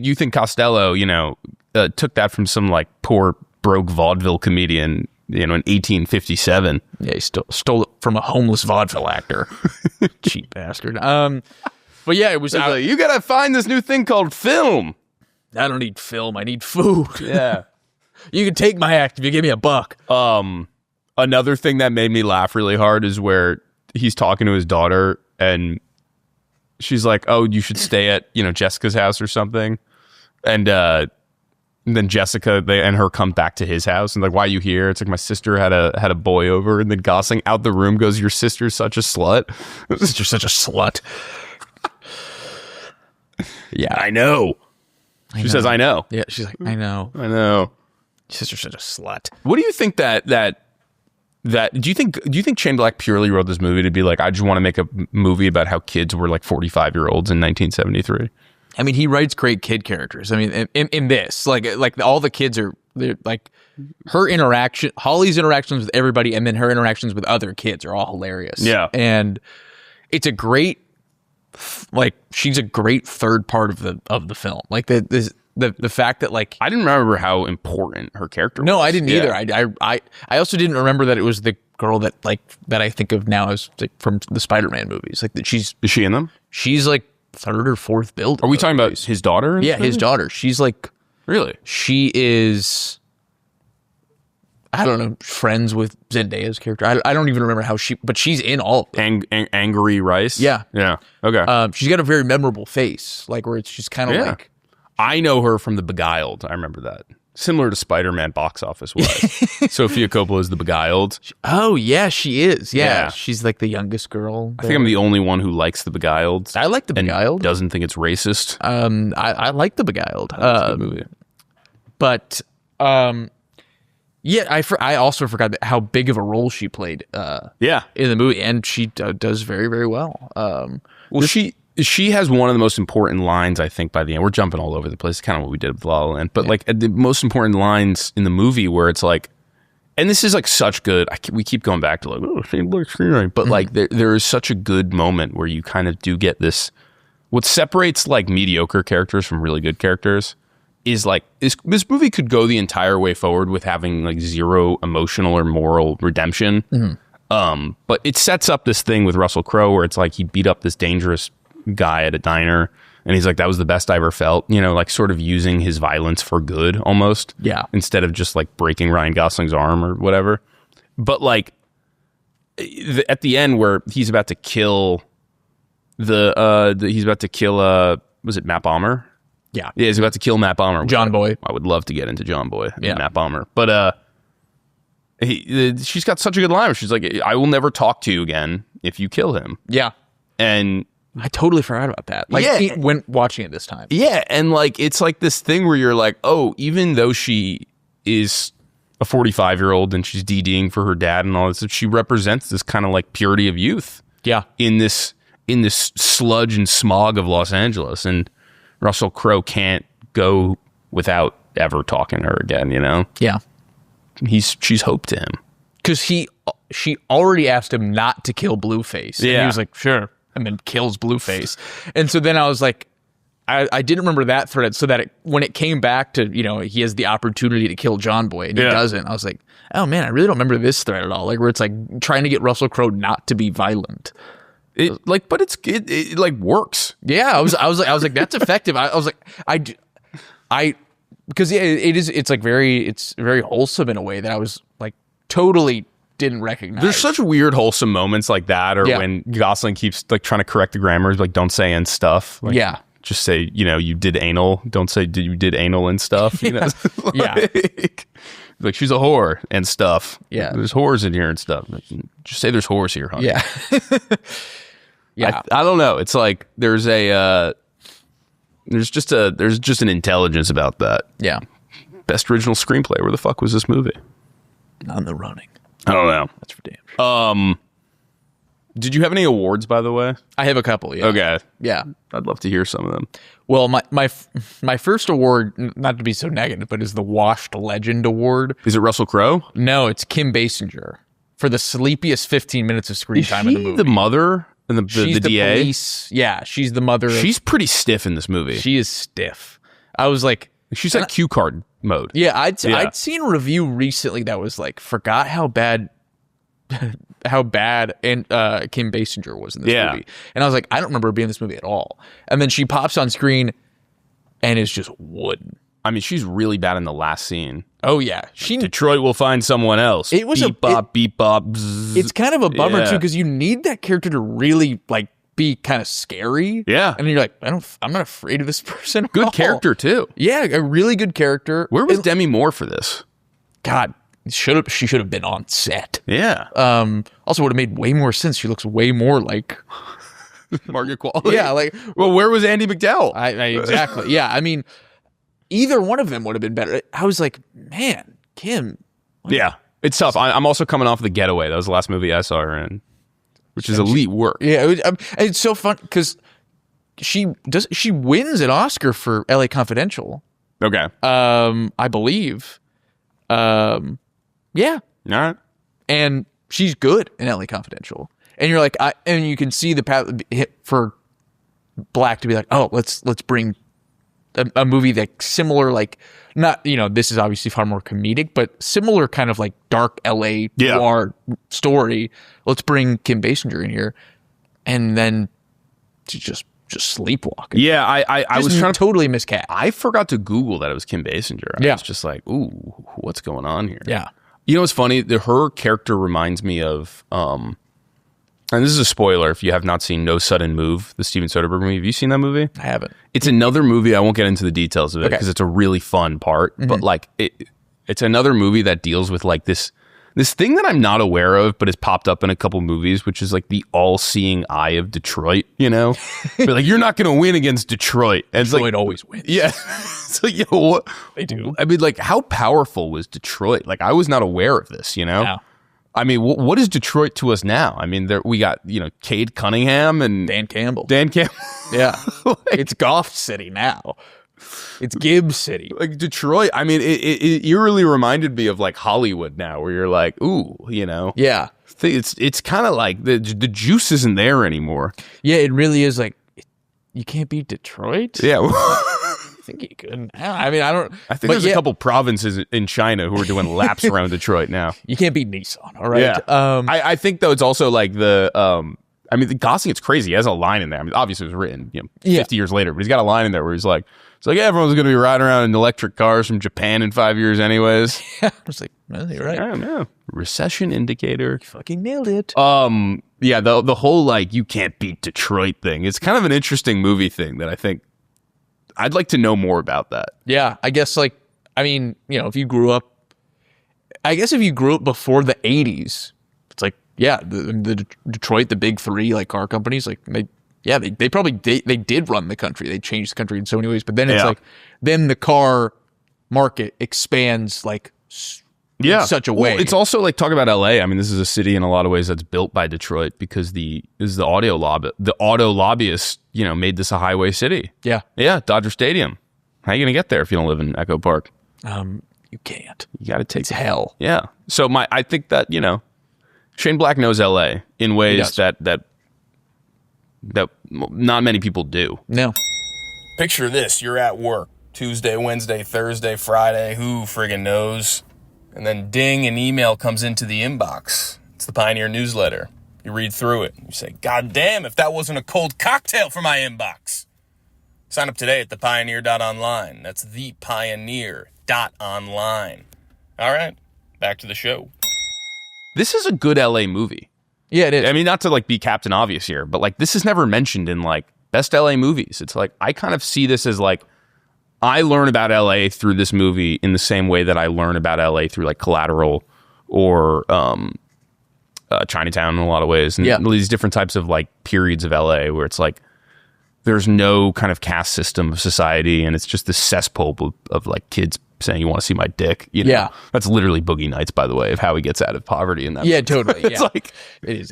You think Costello, took that from some like poor broke vaudeville comedian, in 1857. Yeah, he stole it from a homeless vaudeville actor. Cheap bastard. But yeah, it was like, you gotta find this new thing called film. I don't need film. I need food. Yeah. You can take my act if you give me $1. Another thing that made me laugh really hard is where he's talking to his daughter and she's like, oh, you should stay at, Jessica's house or something. And then Jessica and her come back to his house and like, why are you here? It's like, my sister had a boy over. And then Gosling out the room goes, your sister's such a slut. Sister's such a slut. Yeah, I know. She says, I know. Yeah, she's like, I know. Sister's such a slut. What do you think that do you think Shane Black purely wrote this movie to be like, I just want to make a movie about how kids were like 45-year-olds in 1973? I mean, he writes great kid characters. I mean, in this, like all the kids they're like, Holly's interactions with everybody, and then her interactions with other kids are all hilarious. Yeah, and it's a great, like, she's a great third part of the film. Like the fact that, like, I didn't remember how important her character was. No, I didn't either. I also didn't remember that it was the girl that I think of now as like, from the Spider-Man movies. Like, that is she in them? She's like third or fourth build. Are we talking about his daughter? Yeah, his daughter. She's like, really? She is, I don't know, friends with Zendaya's character. I don't even remember how but she's in all of them. Angry Rice? Yeah. Yeah. Okay. She's got a very memorable face, like where it's just kind of like. I know her from The Beguiled. I remember that. Similar to Spider-Man box office wise. Sofia Coppola is The Beguiled. Oh, yeah, she is. Yeah. She's like the youngest girl. I think I'm the only one who likes The Beguiled. I like The Beguiled. And doesn't think it's racist. I like The Beguiled. It's a good movie. But, yeah, I also forgot how big of a role she played in the movie. And she does very, very well. She has one of the most important lines, I think, by the end. We're jumping all over the place, kind of what we did with La La Land. But like the most important lines in the movie where it's like, and this is like such good, we keep going back to like, oh, Shane Black screenwriting. But like there is such a good moment where you kind of do get this, what separates like mediocre characters from really good characters is like this movie could go the entire way forward with having like zero emotional or moral redemption. But it sets up this thing with Russell Crowe where it's like he beat up this dangerous guy at a diner and he's like, that was the best I ever felt, you know, like sort of using his violence for good almost. Yeah. Instead of just like breaking Ryan Gosling's arm or whatever. But like at the end where he's about to kill was it Matt Bomer? Yeah. Yeah, he's about to kill Matt Bomer. John Boy. I would love to get into John Boy and Matt Bomer. But she's got such a good line where she's like, I will never talk to you again if you kill him. Yeah. And I totally forgot about that. Like when watching it this time. Yeah, and like it's like this thing where you're like, oh, even though she is a 45-year-old and she's DDing for her dad and all this, she represents this kind of like purity of youth. Yeah. In this sludge and smog of Los Angeles, and Russell Crowe can't go without ever talking to her again, you know? Yeah. She's hope to him. Because she already asked him not to kill Blueface. Yeah. And he was like, sure. And then kills Blueface. And so then I was like, I didn't remember that thread, so that when it came back to, you know, he has the opportunity to kill John Boy and he doesn't. I was like, oh man, I really don't remember this thread at all. Like where it's like trying to get Russell Crowe not to be violent. It like works. Yeah, I was like that's effective. I was like I because it's very wholesome in a way that I was like totally didn't recognize. There's such weird wholesome moments like that, or when Gosling keeps like trying to correct the grammar, like don't say and stuff. Like, just say, you know, you did anal. Don't say you did anal and stuff. You know, like she's a whore and stuff. Yeah, there's whores in here and stuff. Like, just say there's whores here, honey. Yeah. Yeah, I don't know. It's like there's just an intelligence about that. Yeah. Best original screenplay. Where the fuck was this movie? Not in the running. I don't know. That's for damn sure. Did you have any awards, by the way? I have a couple. Yeah. Okay. Yeah. I'd love to hear some of them. Well, my first award, not to be so negative, but is the Washed Legend Award. Is it Russell Crowe? No, it's Kim Basinger for the sleepiest 15 minutes of screen time in the movie. The mother and she's the DA? Police. Yeah, she's the mother. She's pretty stiff in this movie. She is stiff. I was like, she's like cue card mode. Yeah, I'd seen a review recently that was like, forgot how bad and Kim Basinger was in this movie. And I was like, I don't remember her being in this movie at all. And then she pops on screen and is just wooden. I mean, she's really bad in the last scene. Oh yeah, Detroit will find someone else. It was beep bop, bzzz. It's kind of a bummer too, because you need that character to really like be kind of scary. Yeah, and you're like, I'm not afraid of this person. Good character too. Yeah, a really good character. Where was Demi Moore for this? God, she should have been on set. Yeah. Also would have made way more sense. She looks way more like Margaret Qualley. Yeah, like, well, where was Andy McDowell? Exactly. Yeah, I mean, either one of them would have been better. I was like, man, Kim. Yeah, it's tough. I'm also coming off The Getaway. That was the last movie I saw her in, which is elite work. Yeah, it's so fun because she wins an Oscar for L.A. Confidential. Okay. I believe. Yeah. All right. And she's good in L.A. Confidential. And you're like, and you can see the path for Black to be like, oh, let's bring a movie that's similar, like, not, you know, this is obviously far more comedic, but similar kind of like dark LA noir story. Let's bring Kim Basinger in here, and then to just sleepwalk. Yeah, I was trying to totally miscast. I forgot to Google that it was Kim Basinger. I was just like, ooh, what's going on here? Yeah. You know what's funny? Her character reminds me of, and this is a spoiler if you have not seen No Sudden Move, the Steven Soderbergh movie. Have you seen that movie? I haven't. It's another movie. I won't get into the details of it because it's a really fun part. Mm-hmm. But like, it's another movie that deals with like this thing that I'm not aware of, but has popped up in a couple movies, which is like the all-seeing eye of Detroit. You know, but like you're not going to win against Detroit. And Detroit always wins. Yeah. So yo, what they do. I mean, like, how powerful was Detroit? Like, I was not aware of this. You know. Yeah. I mean, what is Detroit to us now? I mean, we got, you know, Cade Cunningham and Dan Campbell. Yeah. Like, it's Goff City now. It's Gibbs City. Like Detroit, I mean, it eerily reminded me of like Hollywood now, where you're like, ooh, you know. Yeah. It's kind of like the juice isn't there anymore. Yeah, it really is like, you can't beat Detroit? Yeah. think he could. I mean, I don't. I think there's a couple provinces in China who are doing laps around Detroit now. You can't beat Nissan, all right? Yeah. I think though it's also like the. I mean, the Gosling, it's crazy. He has a line in there. I mean, obviously it was written 50 years later, but he's got a line in there where he's like, it's like, yeah, everyone's going to be riding around in electric cars from Japan in 5 years anyways. Yeah. I was like, well, you're right. I don't know. Recession indicator. You fucking nailed it. Yeah, the whole like you can't beat Detroit thing. It's kind of an interesting movie thing that I think I'd like to know more about that. Yeah, I guess like I mean, if you grew up before the 80s, it's like the Detroit, the big three like car companies, like they probably did run the country. They changed the country in so many ways, but then it's like then the car market expands like in such a way. Well, it's also like talk about LA. I mean, this is a city in a lot of ways that's built by Detroit because the auto lobbyists, made this a highway city. Yeah. Yeah, Dodger Stadium. How are you going to get there if you don't live in Echo Park? You can't. You got to take it's hell. Yeah. So I think that, Shane Black knows LA in ways that not many people do. No. Picture this, you're at work Tuesday, Wednesday, Thursday, Friday, who friggin' knows? And then ding, an email comes into the inbox. It's the Pioneer newsletter. You read through it. You say, God damn, if that wasn't a cold cocktail for my inbox. Sign up today at thepioneer.online. That's thepioneer.online. All right, back to the show. This is a good LA movie. Yeah, it is. I mean, not to like be Captain Obvious here, but like this is never mentioned in like best LA movies. It's like I kind of see this as like I learn about LA through this movie in the same way that I learn about LA through like Collateral or Chinatown in a lot of ways. And these different types of like periods of LA where it's like there's no kind of caste system of society and it's just this cesspool of like kids saying you want to see my dick. Yeah. That's literally Boogie Nights, by the way, of how he gets out of poverty in that. Yeah, totally. It's like it is.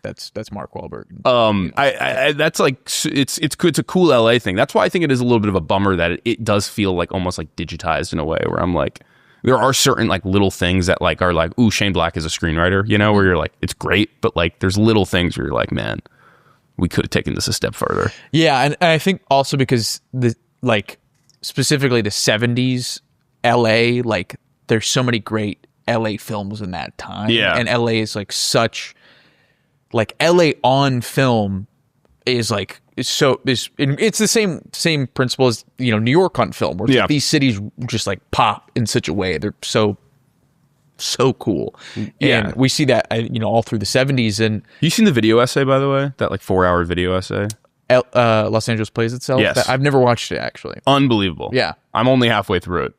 That's Mark Wahlberg. I that's like it's a cool LA thing. That's why I think it is a little bit of a bummer that it does feel like almost like digitized in a way where I'm like there are certain like little things that like are like, ooh, Shane Black is a screenwriter, where you're like it's great, but like there's little things where you're like, man, we could have taken this a step further. Yeah, and I think also because specifically the 70s LA, like there's so many great LA films in that time. Yeah. And LA is like such like LA on film is like it's the same principle as New York on film where it's like these cities just like pop in such a way. They're so cool. And we see that all through the 70s. And you seen the video essay, by the way? That like 4-hour video essay? Los Angeles Plays Itself? Yes. I've never watched it, actually. Unbelievable. Yeah. I'm only halfway through it.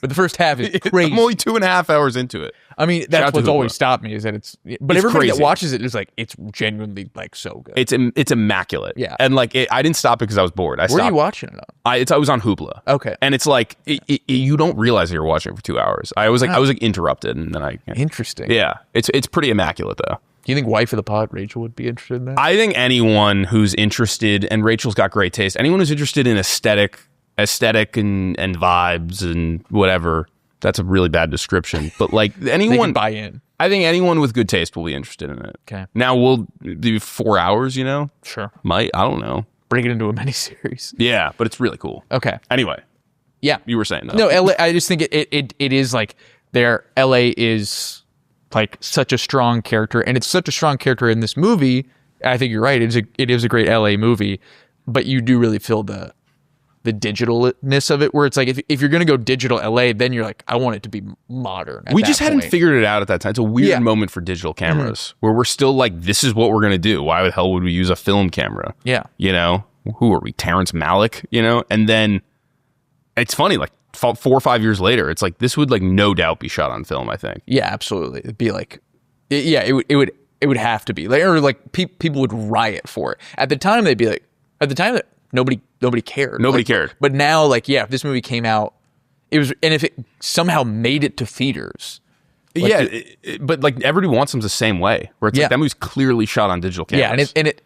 But the first half is crazy. I'm only 2.5 hours into it. I mean, that's what's always stopped me is that but everybody crazy. that watches it is like, it's genuinely like so good. It's immaculate. Yeah. And like, I didn't stop it because I was bored. Where are you watching it on? I was on Hoopla. Okay. And it's like, you don't realize that you're watching it for 2 hours. I was interrupted and then Interesting. Yeah. It's pretty immaculate though. Do you think wife of the pod, Rachel, would be interested in that? I think anyone who's interested, and Rachel's got great taste, anyone who's interested in aesthetic and vibes and whatever, that's a really bad description. But like anyone they can buy in. I think anyone with good taste will be interested in it. Okay. Now we'll do 4 hours, Sure. I don't know. Bring it into a miniseries. Yeah, but it's really cool. Okay. Anyway. Yeah. You were saying that. No, LA, I just think it is like LA is like such a strong character, and it's such a strong character in this movie. I think you're right. It is a great LA movie, but you do really feel the digitalness of it, where it's like if you're going to go digital LA, then you're like, I want it to be modern. We just hadn't figured it out at that time. It's a weird moment for digital cameras where we're still like, this is what we're going to do. Why the hell would we use a film camera? Yeah. Who are we? Terrence Malick, and then it's funny, like 4 or 5 years later, it's like, this would like no doubt be shot on film, I think. Yeah, absolutely. It'd be like, it would have to be like, or like people would riot for it. At the time, they'd be like, that nobody cared. Nobody cared. But now, like, if this movie came out, and if it somehow made it to theaters. Like but like everybody wants them the same way, where it's like that movie's clearly shot on digital cameras. Yeah, and it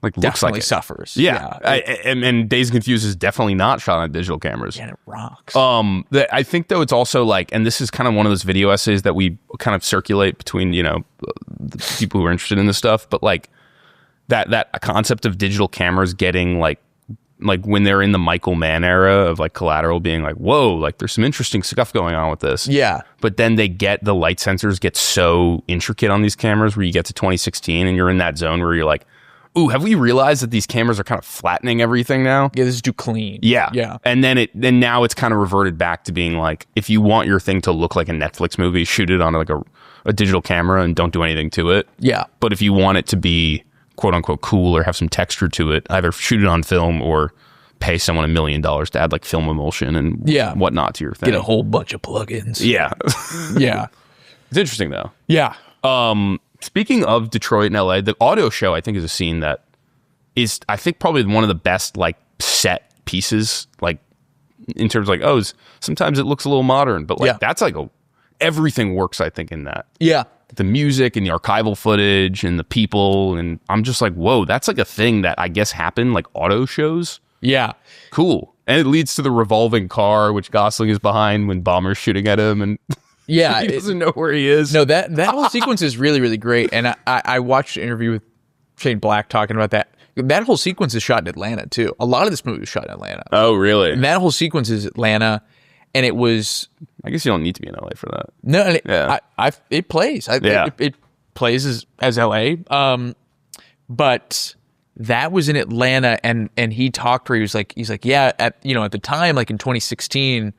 like definitely looks like it suffers. Yeah, and Dazed and Confused is definitely not shot on digital cameras. Yeah, and it rocks. I think though it's also like, and this is kind of one of those video essays that we kind of circulate between the people who are interested in this stuff, but like that concept of digital cameras getting like like when they're in the Michael Mann era of like Collateral being like, whoa, like there's some interesting stuff going on with this. Yeah. But then the light sensors get so intricate on these cameras where you get to 2016 and you're in that zone where you're like, ooh, have we realized that these cameras are kind of flattening everything now? Yeah, this is too clean. Yeah. Yeah. And then now it's kind of reverted back to being like, if you want your thing to look like a Netflix movie, shoot it on like a digital camera and don't do anything to it. Yeah. But if you want it to be quote unquote cool or have some texture to it, either shoot it on film or pay someone $1 million to add like film emulsion and whatnot to your thing. Get a whole bunch of plugins. Yeah. Yeah. It's interesting though. Yeah. Speaking of Detroit and LA, the auto show I think is a scene that is, I think, probably one of the best like set pieces, like in terms of like, sometimes it looks a little modern, but like that's like everything works, I think, in that. Yeah. The music and the archival footage and the people, and I'm just like, whoa, that's like a thing that I guess happened, like auto shows. Yeah. Cool. And it leads to the revolving car, which Gosling is behind when Bomber's shooting at him, and yeah, he doesn't know where he is. No, that whole sequence is really, really great. And I watched an interview with Shane Black talking about that. That whole sequence is shot in Atlanta, too. A lot of this movie was shot in Atlanta. Oh, really? And that whole sequence is Atlanta, and it was... I guess you don't need to be in LA for that. No, it plays. It plays as LA. But that was in Atlanta, and he talked where he's like, yeah, at the time, like in 2016,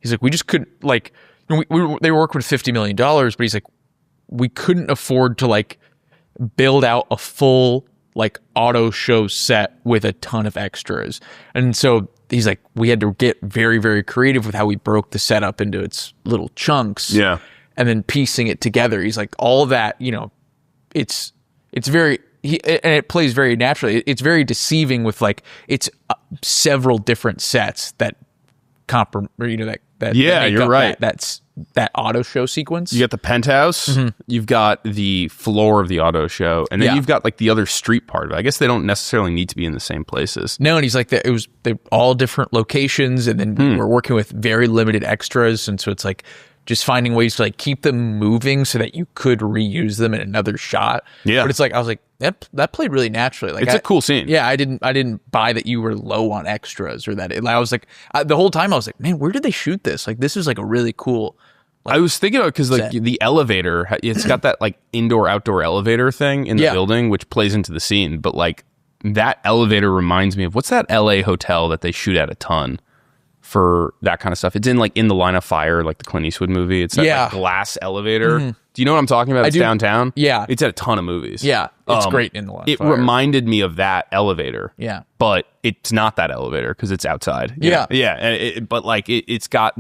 he's like, we just couldn't, like, they were working with $50 million, but he's like, we couldn't afford to like build out a full like auto show set with a ton of extras. And so he's like, we had to get very, very creative with how we broke the setup into its little chunks. Yeah. And then piecing it together. He's like, all of that, it's very, and it plays very naturally. It's very deceiving with like, it's several different sets that you're right. That's that auto show sequence. You got the penthouse, you've got the floor of the auto show, and then you've got like the other street part of it. I guess they don't necessarily need to be in the same places. No, and he's like, they're all different locations, and then we're working with very limited extras, and so it's like just finding ways to like keep them moving so that you could reuse them in another shot. Yeah, but it's like I was like that played really naturally. Like it's a cool scene. Yeah, I didn't buy that you were low on extras or that. I was like the whole time I was like, man, where did they shoot this? Like this is like a really cool. Like, I was thinking about because like the elevator, it's got that like indoor-outdoor elevator thing in the building, which plays into the scene. But like that elevator reminds me of what's that LA hotel that they shoot at a ton for that kind of stuff. It's in The Line of Fire, like the Clint Eastwood movie. It's that like, glass elevator. Do you know what I'm talking about? It's downtown. Yeah, it's at a ton of movies. Yeah, it's great in The Line of Fire. It reminded me of that elevator. Yeah, but it's not that elevator because it's outside. Yeah. But like it's got.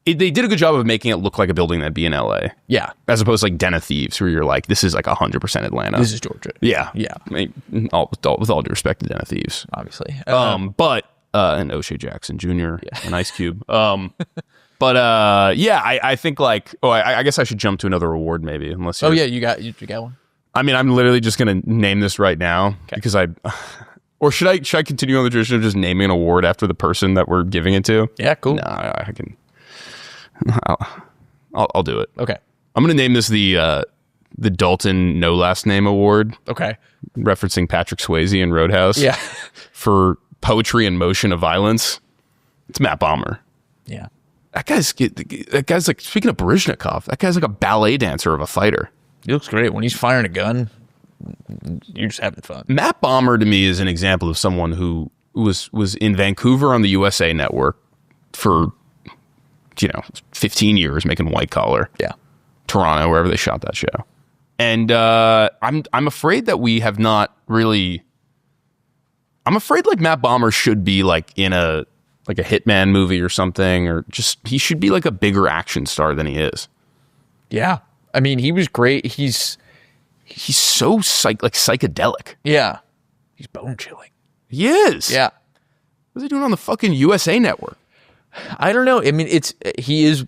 They did a good job of making it look like a building that'd be in LA. Yeah. As opposed to like Den of Thieves, where you're like, this is like 100% Atlanta. This is Georgia. Yeah. Yeah. I mean, with all due respect to Den of Thieves. Obviously. And O'Shea Jackson Jr. and Ice Cube. I think like, I guess I should jump to another award maybe, unless you you got one? I mean, I'm literally just going to name this right now because or should I continue on the tradition of just naming an award after the person that we're giving it to? Yeah, cool. No, I can... I'll do it. Okay. I'm going to name this the Dalton No Last Name Award. Okay. Referencing Patrick Swayze in Roadhouse. Yeah. For poetry and motion of violence. It's Matt Bomer. Yeah. That guy's like, speaking of Baryshnikov, that guy's like a ballet dancer of a fighter. He looks great. When he's firing a gun, you're just having fun. Matt Bomer to me is an example of someone who was in Vancouver on the USA Network for 15 years making White Collar. Yeah. Toronto, wherever they shot that show. And I'm afraid that we have not really... I'm afraid like Matt Bomer should be like in a Hitman movie or something, or just he should be like a bigger action star than he is. Yeah. I mean, he was great. He's so psychedelic. Yeah. He's bone chilling. He is. Yeah. What's he doing on the fucking USA Network? I don't know. I mean, he is,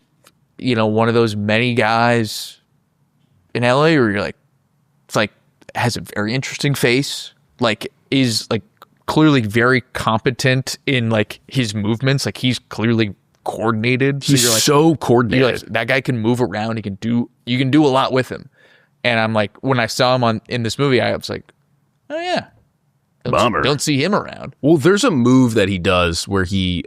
one of those many guys in LA where you're like, it's like, has a very interesting face, like is like clearly very competent in like his movements. Like he's clearly coordinated. He's you're like, so coordinated. You're like, that guy can move around. You can do a lot with him. And I'm like, when I saw him in this movie, I was like, oh yeah, Bummer. Don't see him around. Well, there's a move that he does where he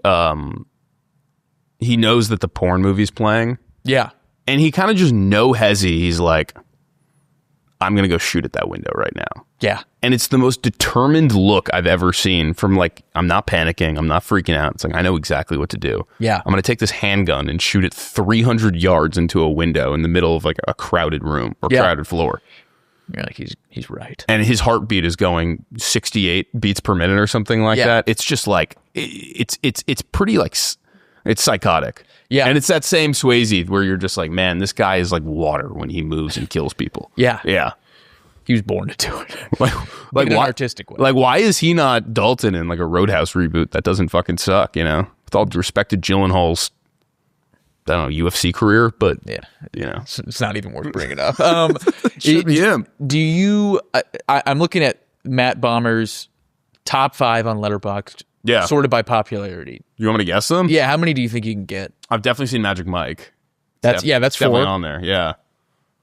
knows that the porn movie's playing. Yeah. And he kind of just no hezzy. He's like, I'm going to go shoot at that window right now. Yeah. And it's the most determined look I've ever seen from like, I'm not panicking. I'm not freaking out. It's like, I know exactly what to do. Yeah. I'm going to take this handgun and shoot it 300 yards into a window in the middle of like a crowded room or crowded floor. You're like, he's right. And his heartbeat is going 68 beats per minute or something like that. It's just like, it's pretty like, it's psychotic. Yeah. And it's that same Swayze where you're just like, man, this guy is like water when he moves and kills people. Yeah. Yeah. He was born to do it. like in an why, artistic way. Like, why is he not Dalton in like a Roadhouse reboot that doesn't fucking suck, you know? With all due respect to Gyllenhaal's, I don't know, UFC career, but, you know. It's not even worth bringing up. Should be him. Do you, I'm looking at Matt Bomer's top 5 on Letterboxd. Yeah. Sorted by popularity. You want me to guess them? Yeah, how many do you think you can get? I've definitely seen Magic Mike. That's 4. Definitely on there, yeah.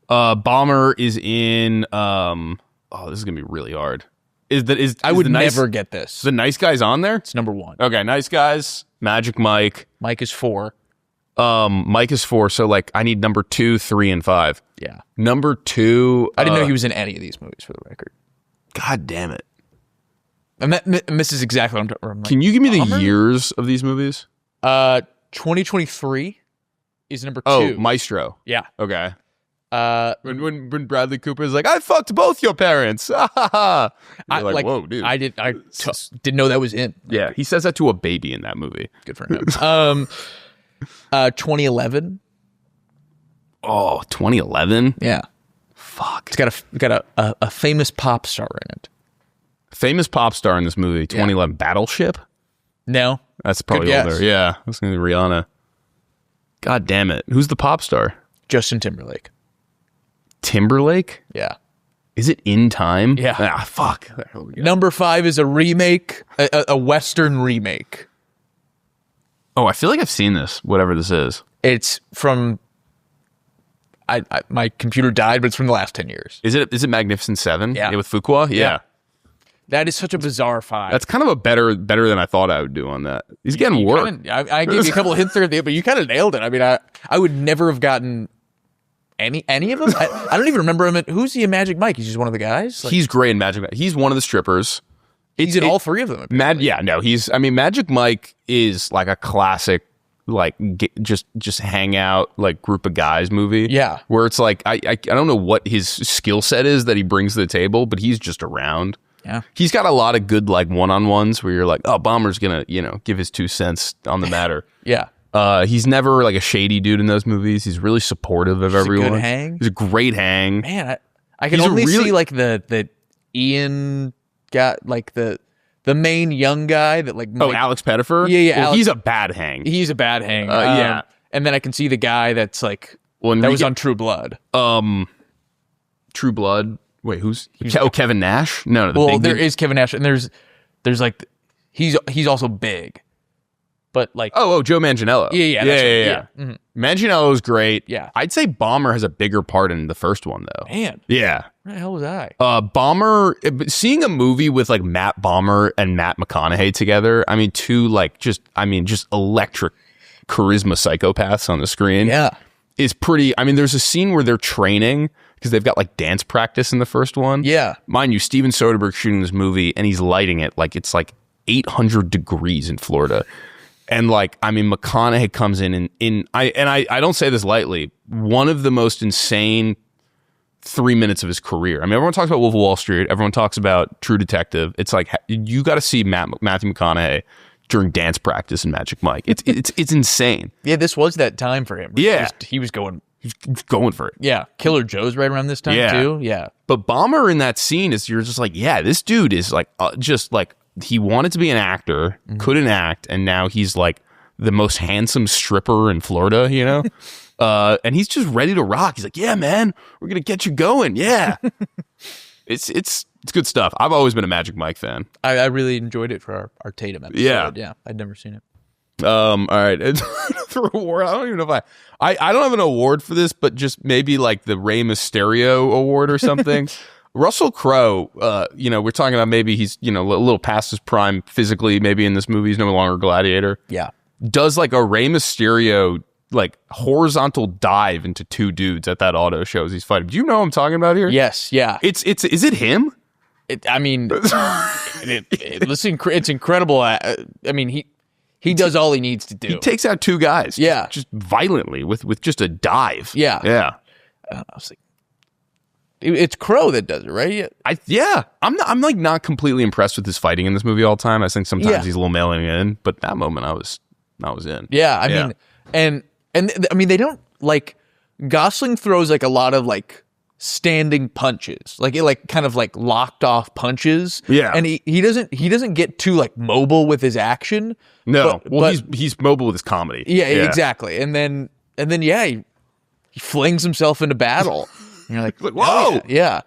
Bomber is in, this is going to be really hard. I would never get this. The Nice Guys on there? It's number 1. Okay, Nice Guys, Magic Mike. Mike is 4. Mike is 4, so like I need number 2, 3, and 5. Yeah. Number 2. I didn't know he was in any of these movies, for the record. God damn it. And this is exactly what I'm like, can you give me the years of these movies? 2023 is number 2. Oh, Maestro. Yeah. Okay. When Bradley Cooper is like, I fucked both your parents. You're like, whoa, dude. I didn't know that was in. Yeah, he says that to a baby in that movie. Good for him. 2011. Oh, 2011? Yeah. Fuck. It's got a famous pop star in it. Famous pop star in this movie, 2011. Battleship? No. That's probably older. Yeah, that's going to be Rihanna. God damn it. Who's the pop star? Justin Timberlake. Timberlake? Yeah. Is it In Time? Yeah. Ah, fuck. Number 5 is a remake, a Western remake. Oh, I feel like I've seen this, whatever this is. It's from... my computer died, but it's from the last 10 years. Is it Magnificent Seven? Yeah. With Fuqua? Yeah. That is such a bizarre 5. That's kind of a better than I thought I would do on that. He's getting work. I gave you a couple of hints there, but you kind of nailed it. I mean, I would never have gotten any of them. I don't even remember him. Who's he in Magic Mike? He's just one of the guys? Like, he's great in Magic Mike. He's one of the strippers. He's in all 3 of them. Magic Mike is like a classic, like just hang out, like group of guys movie. Yeah. Where it's like, I don't know what his skill set is that he brings to the table, but he's just around. Yeah. He's got a lot of good like one-on-ones where you're like, oh, Bomber's gonna, give his 2 cents on the matter. Yeah. He's never like a shady dude in those movies. He's really supportive of everyone. A good hang. He's a great hang. Man, I can only see like the Ian got like the main young guy that like Alex Pettifer? Yeah. Well, he's a bad hang. He's a bad hang. Yeah. And then I can see the guy that's like that was on True Blood. True Blood. Wait, who's Kevin Nash? No, there is Kevin Nash, and there's like he's also big, but like Joe Manganiello. Yeah. Mm-hmm. Manganiello's great. Yeah, I'd say Bomber has a bigger part in the first one though. Man, yeah. Where the hell was I? Bomber. Seeing a movie with like Matt Bomber and Matt McConaughey together. I mean, two like just electric charisma psychopaths on the screen. Yeah, is pretty. I mean, there's a scene where they're training. Because they've got like dance practice in the first one. Yeah. Mind you, Steven Soderbergh's shooting this movie and he's lighting it like it's like 800 degrees in Florida. And like, I mean, McConaughey comes in and I don't say this lightly, one of the most insane 3 minutes of his career. I mean, everyone talks about Wolf of Wall Street. Everyone talks about True Detective. It's like, you got to see Matthew McConaughey during dance practice in Magic Mike. It's insane. Yeah, this was that time for him. Yeah. He was going for it. Yeah. Killer Joe's right around this time too. Yeah. But Bomber in that scene is, you're just like, yeah, this dude is like, just like, he wanted to be an actor, couldn't act, and now he's like the most handsome stripper in Florida, and he's just ready to rock. He's like, yeah, man, we're going to get you going. Yeah. It's good stuff. I've always been a Magic Mike fan. I really enjoyed it for our Tatum episode. Yeah. I'd never seen it. All right. For award, I don't even know if I don't have an award for this, but just maybe like the Rey Mysterio award or something. Russell Crowe, we're talking about maybe he's, a little past his prime physically, maybe in this movie. He's no longer Gladiator. Yeah. Does like a Rey Mysterio, like horizontal dive into two dudes at that auto show as he's fighting. Do you know what I'm talking about here? Yes. Yeah. Is it him? It's incredible. I mean, he does all he needs to do. He takes out two guys. Yeah. Just violently with just a dive. Yeah. Yeah. I was like, it's Crowe that does it, right? I'm like not completely impressed with his fighting in this movie all the time. I think sometimes he's a little mailing in, but that moment I was in. Yeah, I mean, and I mean they don't like Gosling throws like a lot of like standing punches, like it like kind of like locked off punches. Yeah, and he doesn't get too like mobile with his action. No, he's mobile with his comedy. Yeah, exactly. And then he flings himself into battle. And you're like, whoa, yeah.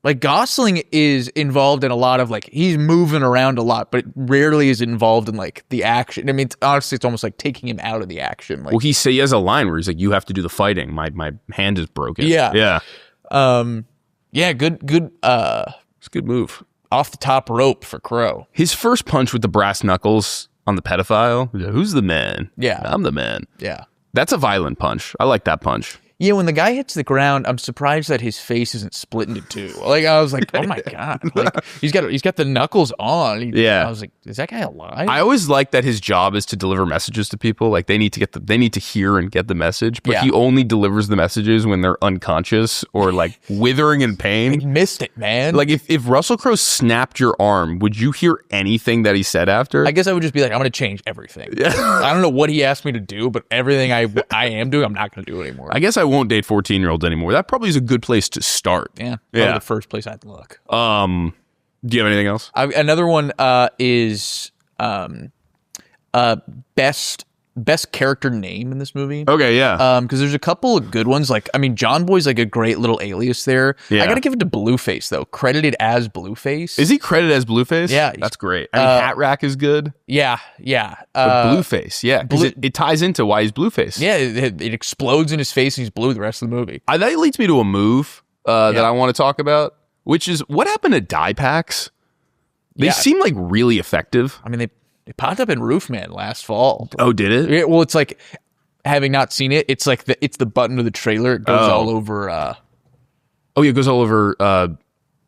Like Gosling is involved in a lot of like he's moving around a lot, but rarely is involved in like the action. I mean, honestly, it's almost like taking him out of the action. Like, well, he has a line where he's like, "You have to do the fighting. My hand is broken." Yeah, yeah, Good. It's a good move. Off the top rope for Crowe. His first punch with the brass knuckles on the pedophile. Who's the man? Yeah, I'm the man. Yeah, that's a violent punch. I like that punch. Yeah, when the guy hits the ground, I'm surprised that his face isn't split into two. Like I was like, oh my god, like he's got the knuckles on. I was like, is that guy alive? I always like that his job is to deliver messages to people. Like they need to hear and get the message, but he only delivers the messages when they're unconscious or like withering in pain. He missed it, man. Like if Russell Crowe snapped your arm, would you hear anything that he said after? I guess I would just be like, I'm going to change everything. Yeah. I don't know what he asked me to do, but everything I am doing, I'm not going to do anymore. I guess I won't date 14-year-olds anymore. That probably is a good place to start. Yeah. Probably the first place I'd look. Do you have anything else? Another one is best character name in this movie. Okay, yeah. Because there's a couple of good ones. Like, I mean, John Boy's like a great little alias there. Yeah. I got to give it to Blueface, though. Credited as Blueface. Is he credited as Blueface? Yeah. That's great. I mean, Hat Rack is good. Yeah. But Blueface, yeah. Because it ties into why he's Blueface. Yeah, it explodes in his face and he's blue the rest of the movie. That leads me to a move that I want to talk about, which is what happened to dye packs? They seem like really effective. I mean, they popped up in Roofman last fall. Oh, did it? Yeah, well, it's like, having not seen it, it's like it's the button of the trailer. It goes all over. It goes all over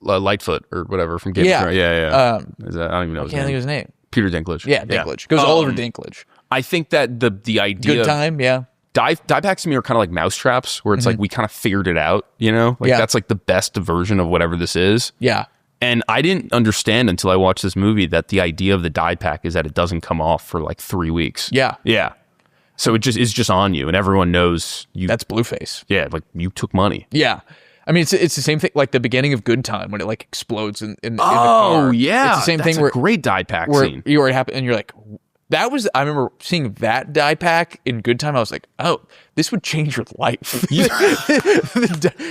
Lightfoot or whatever from Game of Thrones. Yeah. I don't even know his name. I can't think of his name. Peter Dinklage. Yeah, Dinklage. Goes all over Dinklage. I think that the idea Good time, yeah. Dye packs to me are kind of like mousetraps, where it's like we kind of figured it out, Like that's like the best version of whatever this is. Yeah. And I didn't understand until I watched this movie that the idea of the dye pack is that it doesn't come off for like 3 weeks. Yeah. Yeah. So it is just on you, and everyone knows you. That's Blueface. Yeah, like you took money. Yeah. I mean, it's the same thing, like the beginning of Good Time when it like explodes in the car. Oh, yeah. It's the same thing where great dye pack scene. Where it happened, and you're like, I remember seeing that dye pack in Good Time. I was like, oh, this would change your life.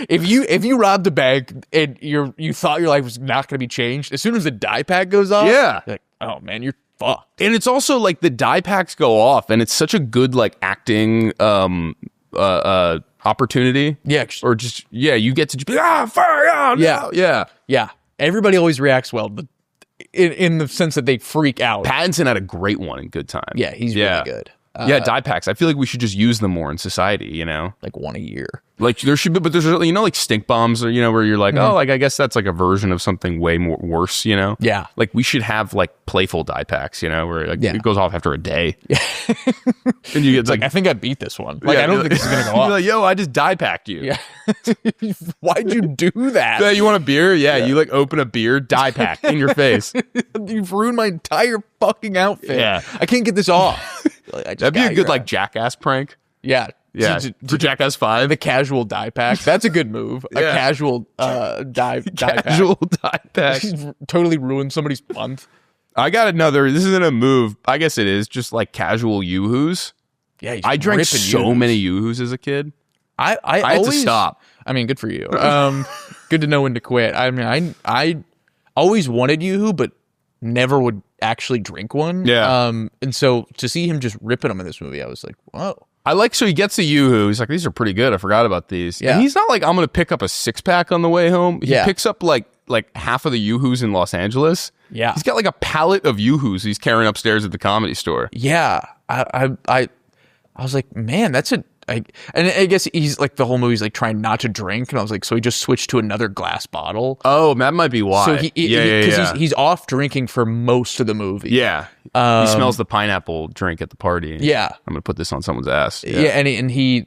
If you robbed a bank and you thought your life was not going to be changed, as soon as the dye pack goes off, you're like, oh man, you're fucked. And it's also like the dye packs go off, and it's such a good like acting opportunity. Yeah, or just you get to just be fire, yeah. Everybody always reacts well, but in the sense that they freak out. Pattinson had a great one in Good Time. Yeah, he's really good. Dye packs. I feel like we should just use them more in society, Like one a year. Like there should be, but there's, like stink bombs or, where you're like, oh, like I guess that's like a version of something way more worse, Yeah. Like we should have like playful dye packs, where like it goes off after a day. Yeah. And you get like, I think I beat this one. Like, I don't think this is going to go off. You're like, yo, I just dye packed you. Yeah. Why'd you do that? Yeah, you want a beer? Yeah. You like open a beer, dye pack in your face. You've ruined my entire fucking outfit. Yeah. I can't get this off. That'd be a good like Jackass prank. Yeah. Yeah. For Jackass 5. The casual dye pack. That's a good move. A casual dye pack. Casual dye pack. Totally ruined somebody's month. I got another. This isn't a move. I guess it is. Just like casual yoo-hoos. Yeah. I drank so many yoo-hoos as a kid. I had to stop. I mean, good for you. Good to know when to quit. I mean, I always wanted yoo-hoo, but never would actually drink one. Yeah. And so to see him just ripping them in this movie, I was like, whoa. I like, so he gets the Yoo-hoo. He's like, these are pretty good. I forgot about these. Yeah. And he's not like, I'm going to pick up a 6-pack on the way home. He picks up like half of the Yoo-hoos in Los Angeles. Yeah. He's got like a pallet of Yoo-hoos he's carrying upstairs at the Comedy Store. Yeah. I was like, man, that's and I guess he's like, the whole movie's like trying not to drink. And I was like, so he just switched to another glass bottle. Oh, that might be why. So he's off drinking for most of the movie. Yeah. He smells the pineapple drink at the party. Yeah. I'm going to put this on someone's ass. Yeah.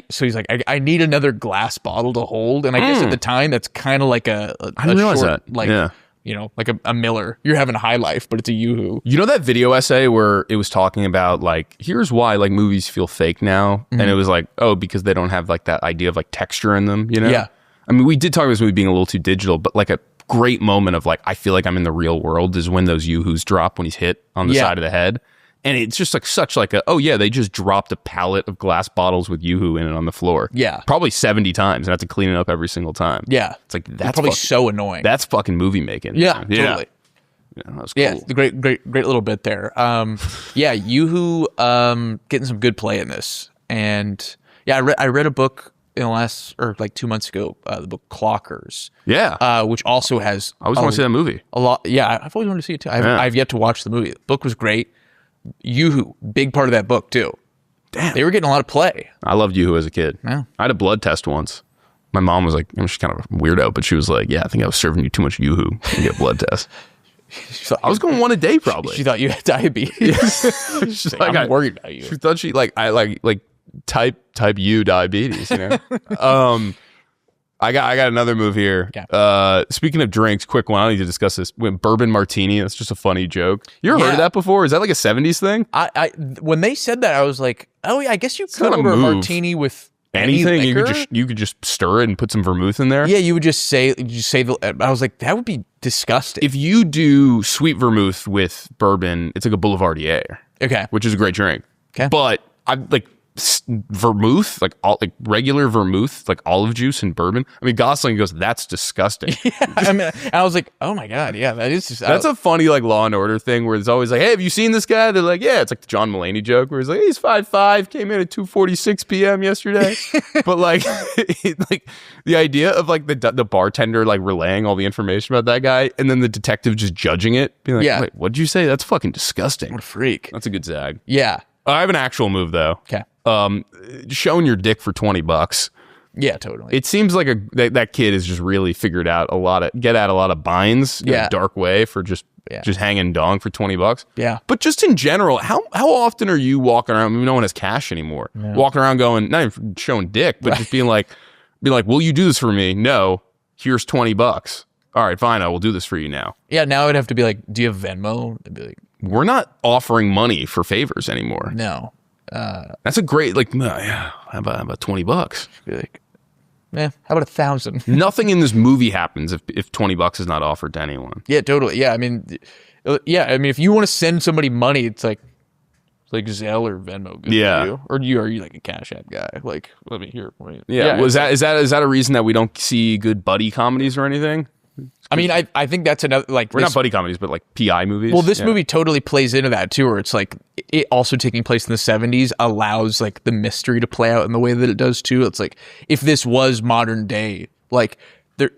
So he's like, I need another glass bottle to hold. And I guess at the time, that's kind of like a realize short, that. like, you know, like a Miller. You're having a high life, but it's a Yoo-hoo. You know that video essay where it was talking about like, here's why like movies feel fake now, and it was like, oh, because they don't have like that idea of like texture in them, you know? Yeah. I mean, we did talk about this movie being a little too digital, but like a great moment of like, I feel like I'm in the real world is when those Yoo-hoos drop when he's hit on the side of the head. And it's just like such like oh yeah, they just dropped a pallet of glass bottles with Yoo-hoo in it on the floor. Yeah. Probably 70 times and I have to clean it up every single time. Yeah. It's like, that's probably so annoying. That's fucking movie making. Yeah, totally. Yeah, that was cool. Yeah, the great little bit there. Yeah, Yoo-hoo getting some good play in this. And yeah, I read a book in the last, or like 2 months ago, the book Clockers. Yeah. Which also has... I always want to see that movie. A lot. Yeah, I've always wanted to see it too. I've yet to watch the movie. The book was great. Yoo-hoo, big part of that book too. Damn. They were getting a lot of play. I loved Yoo-hoo as a kid. Yeah. I had a blood test once. My mom was like, she's kind of a weirdo, but she was like, yeah, I think I was serving you too much Yoo-hoo to get a blood test. I was going one a day probably. She thought you had diabetes. She's like, I'm worried about you. She thought I like type U diabetes, you know? I got another move here. Yeah. Speaking of drinks, quick one. I don't need to discuss this. Bourbon martini. That's just a funny joke. You ever heard of that before? Is that like a 70s thing? I when they said that, I was like, oh yeah, I guess you could order a martini with anything. You could just stir it and put some vermouth in there. Yeah, you would just say the. I was like, that would be disgusting. If you do sweet vermouth with bourbon, it's like a Boulevardier. Okay, which is a great drink. Okay, but I like vermouth, like regular vermouth, like olive juice and bourbon. I mean, Gosling goes, that's disgusting. Yeah, I mean, I was like, oh my god, yeah, that is just. That's a funny like Law and Order thing where it's always like, hey, have you seen this guy? They're like, yeah, it's like the John Mulaney joke where he's like, he's 5'5", came in at 2:46 p.m. yesterday. But like, like the idea of like the bartender like relaying all the information about that guy, and then the detective just judging it, being like, wait, what'd you say? That's fucking disgusting. What a freak. That's a good zag. Yeah. I have an actual move though. Okay. Showing your dick for $20. Yeah, totally. It seems like that kid has just really figured out a lot of binds in a dark way for just hanging dong for $20. Yeah. But just in general, how often are you walking around? I mean, no one has cash anymore. Yeah. Walking around going, not even showing dick, but just being like, will you do this for me? No. Here's $20. All right, fine. I will do this for you now. Yeah. Now it'd have to be like, do you have Venmo? It'd be like, we're not offering money for favors anymore. No. That's a great how about $20? Be like, how about 1,000? Nothing in this movie happens if $20 is not offered to anyone. Yeah, totally. Yeah, I mean, if you want to send somebody money, it's like Zelle or Venmo. Good for you. Or are you like a Cash App guy? Like, let me hear. Yeah. Is that a reason that we don't see good buddy comedies or anything? I mean, I think that's another, like, we're not buddy comedies, but like PI movies. Well, this movie totally plays into that too, where it's like it also taking place in the 70s allows like the mystery to play out in the way that it does too. It's like if this was modern day, like the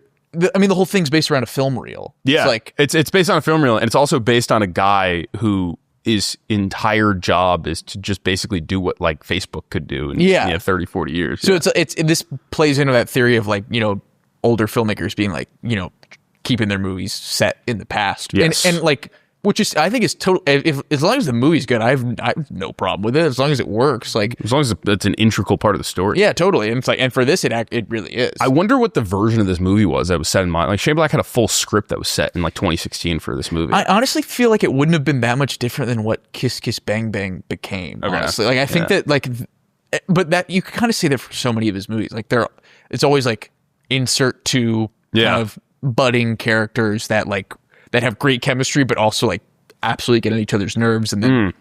whole thing's based around a film reel. Yeah, it's like it's based on a film reel, and it's also based on a guy who his entire job is to just basically do what like Facebook could do in 30, 40 years. So it's this plays into that theory of like, you know, older filmmakers being like, you know, keeping their movies set in the past. Yes. And like, which is, I think is total. As long as the movie's good, I have no problem with it. As long as it works, like as long as it's an integral part of the story. Yeah, totally. And it's like, and for this, it really is. I wonder what the version of this movie was that was set in mind. Like Shane Black had a full script that was set in like 2016 for this movie. I honestly feel like it wouldn't have been that much different than what Kiss Kiss Bang Bang became. Okay. Honestly, like I think that like, but that you can kind of say that for so many of his movies. Like it's always like insert to kind of budding characters that have great chemistry, but also like absolutely get on each other's nerves and then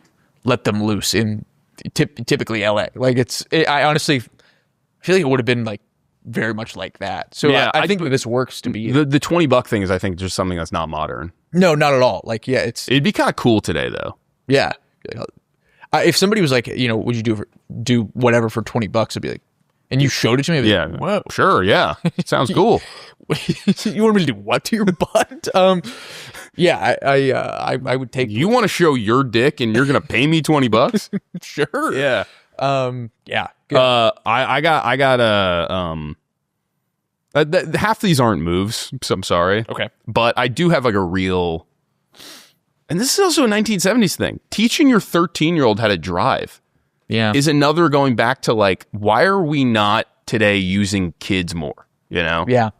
let them loose in typically LA. Like I honestly feel like it would have been like very much like that. So I think that this works to be the $20 thing is I think just something that's not modern. No, not at all. Like it'd be kind of cool today though. Yeah. If somebody was like, you know, would you do it do whatever for $20. I'd be like, and you showed it to me. I'd be like, whoa, sure, yeah, sounds cool. You want me to do what to your butt? Yeah, I would take. You want to show your dick, and you're gonna pay me $20? Sure. Yeah. Yeah. Good. I got half these aren't moves, so I'm sorry. Okay. But I do have like a real, and this is also a 1970s thing. Teaching your 13-year-old how to drive is another going back to like, why are we not today using kids more? You know? Yeah.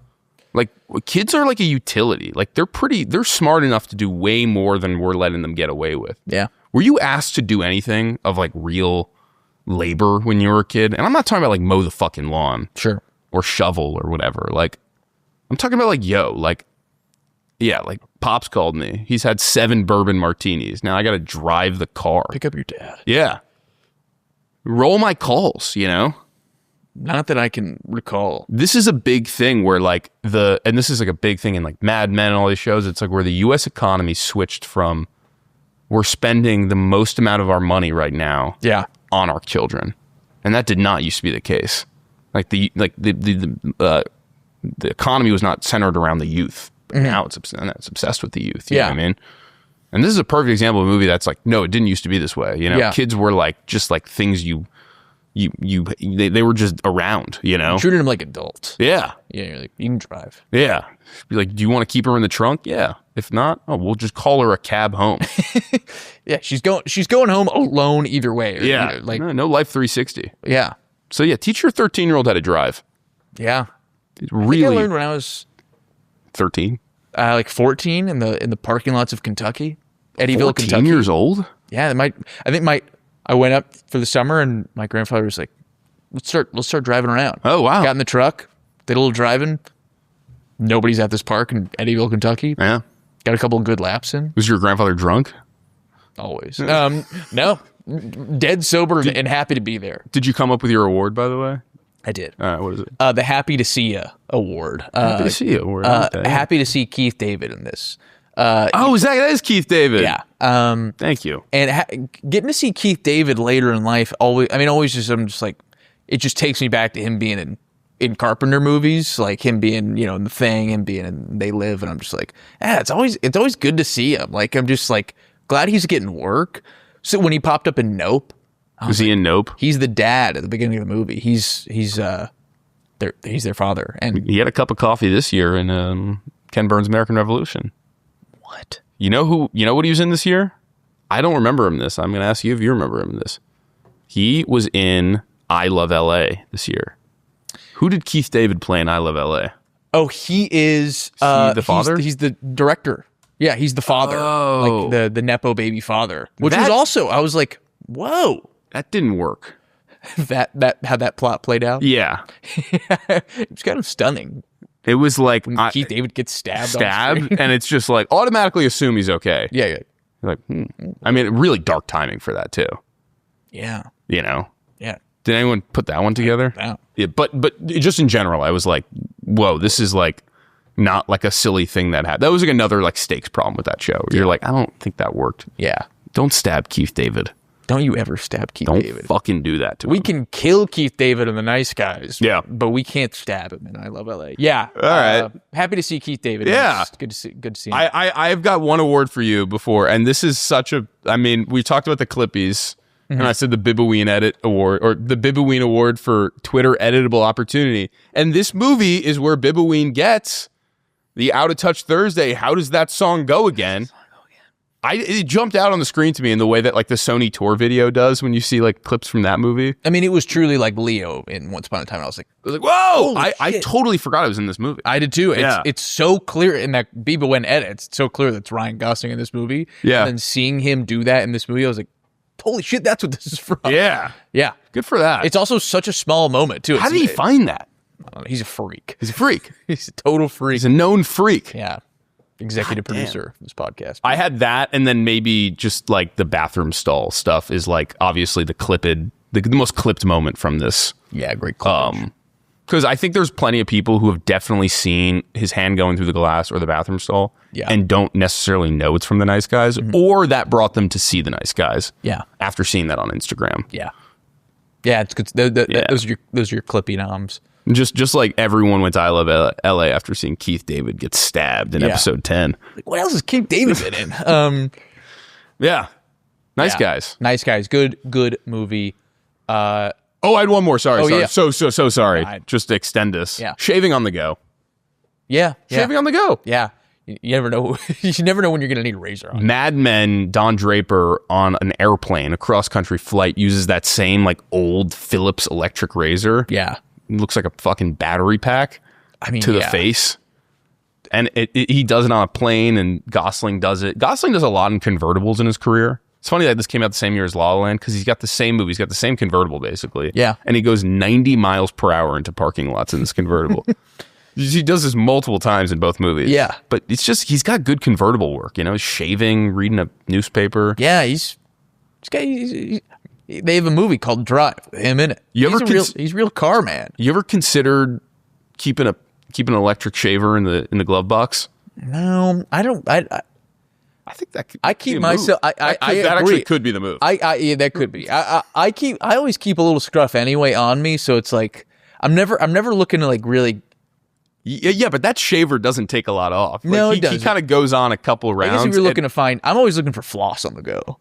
Like kids are like a utility. Like they're smart enough to do way more than we're letting them get away with. Yeah. Were you asked to do anything of like real labor when you were a kid? And I'm not talking about like mow the fucking lawn. Sure. Or shovel or whatever. Like, I'm talking about like, like Pops called me. He's had 7 bourbon martinis. Now I got to drive the car. Pick up your dad. Yeah. Roll my calls, you know? Not that I can recall. This is a big thing where like and this is like a big thing in like Mad Men and all these shows. It's like where the U.S. economy switched from, we're spending the most amount of our money right now on our children. And that did not used to be the case. Like the economy was not centered around the youth. But now it's obsessed with the youth. You know what I mean? And this is a perfect example of a movie that's like, no, it didn't used to be this way. You know, kids were like just like things they were just around. You know, treating them like adults. Yeah, you're like, you can drive. Yeah, be like, do you want to keep her in the trunk? Yeah. If not, we'll just call her a cab home. Yeah, she's going home alone either way. Yeah, like no Life 360. Yeah. So yeah, teach your 13-year-old how to drive. Yeah. Really, I think I learned when I was 13, like 14 in the parking lots of Kentucky, Eddyville, 14 Kentucky. years old. Yeah, I went up for the summer, and my grandfather was like, "Let's start driving around." Oh wow! Got in the truck, did a little driving. Nobody's at this park in Eddyville, Kentucky. Yeah, got a couple of good laps in. Was your grandfather drunk? Always. No, dead sober and happy to be there. Did you come up with your award, by the way? I did. What is it? The Happy to See Ya award. Happy to See Ya award. Happy to see Keith David in this. That is Keith David. Yeah. Thank you. And getting to see Keith David later in life, always just, I'm just like, it just takes me back to him being in Carpenter movies, like him being, in The Thing, him being in They Live, and I'm just like, it's always good to see him. Like, I'm just like glad he's getting work. So when he popped up in Nope, was he in Nope? He's the dad at the beginning of the movie. He's their father, and he had a cup of coffee this year in Ken Burns' American Revolution. What? You know what he was in this year? I don't remember him in this. I'm going to ask you if you remember him in this. He was in I Love L.A. this year. Who did Keith David play in I Love L.A.? Oh, he is the father? He's the director. Yeah, he's the father. Oh. Like the Nepo baby father. Which was also, I was like, whoa. That didn't work. that how that plot played out? Yeah. It was kind of stunning. It was like when Keith David gets stabbed, and it's just like automatically assume he's okay. Yeah. You're like, I mean, really dark timing for that too. Yeah. Yeah. Did anyone put that one together? No. Yeah, but just in general, I was like, whoa, this is like not like a silly thing that happened. That was like another like stakes problem with that show. You're like, I don't think that worked. Yeah. Don't stab Keith David. Don't you ever stab Keith David. Don't fucking do that to him. We can kill Keith David and the nice guys. Yeah. But we can't stab him, and I Love L.A. Yeah. All right. Happy to see Keith David. Yeah. Good to see him. I've got one award for you before, and this is we talked about the Clippies, and I said the Bibaween Edit Award, or the Bibaween Award for Twitter editable opportunity. And this movie is where Bibaween gets the Out of Touch Thursday. How does that song go again? It jumped out on the screen to me in the way that like the Sony tour video does when you see like clips from that movie. I mean, it was truly like Leo in Once Upon a Time. I was like, whoa! I totally forgot I was in this movie. I did too. It's so clear in that Biba edit. It's so clear that's Ryan Gosling in this movie. Yeah. And then seeing him do that in this movie, I was like, holy shit, that's what this is from. Yeah. Yeah. Good for that. It's also such a small moment too. How did he find that? He's a freak. He's a freak. He's a total freak. He's a known freak. Yeah. Executive producer of this podcast. I had that, and then maybe just like the bathroom stall stuff is like obviously the most clipped moment from this. Yeah, great clip. Because I think there's plenty of people who have definitely seen his hand going through the glass or the bathroom stall, and don't necessarily know it's from the Nice Guys, or that brought them to see the Nice Guys. Yeah, after seeing that on Instagram. Yeah. Yeah, it's good. Those are your clippy noms. Just like everyone went to I Love L.A. after seeing Keith David get stabbed in episode 10. Like, what else has Keith David been in? Yeah. Nice Guys. Nice Guys. Good movie. I had one more. Sorry. Yeah. So sorry. Just to extend this. Yeah. Shaving on the go. Yeah. Shaving on the go. Yeah. You never know. You never know when you're going to need a razor on. Mad Men, Don Draper on an airplane, a cross-country flight, uses that same like old Philips electric razor. Yeah. It looks like a fucking battery pack to the face. And he does it on a plane, and Gosling does it. Gosling does a lot in convertibles in his career. It's funny that this came out the same year as La La Land because he's got the same movie. He's got the same convertible, basically. Yeah. And he goes 90 miles per hour into parking lots in this convertible. He does this multiple times in both movies. Yeah. But it's just, he's got good convertible work, shaving, reading a newspaper. Yeah, they have a movie called Drive with him in it. He's a real car man. You ever considered keeping an electric shaver in the glove box? No, I don't. I think that could I keep myself. that actually could be the move. Yeah, that could be. I always keep a little scruff anyway on me, so it's like I'm never looking to like really. Yeah, but that shaver doesn't take a lot off. No, it doesn't. He kind of goes on a couple rounds. I guess if you're looking to find, I'm always looking for floss on the go.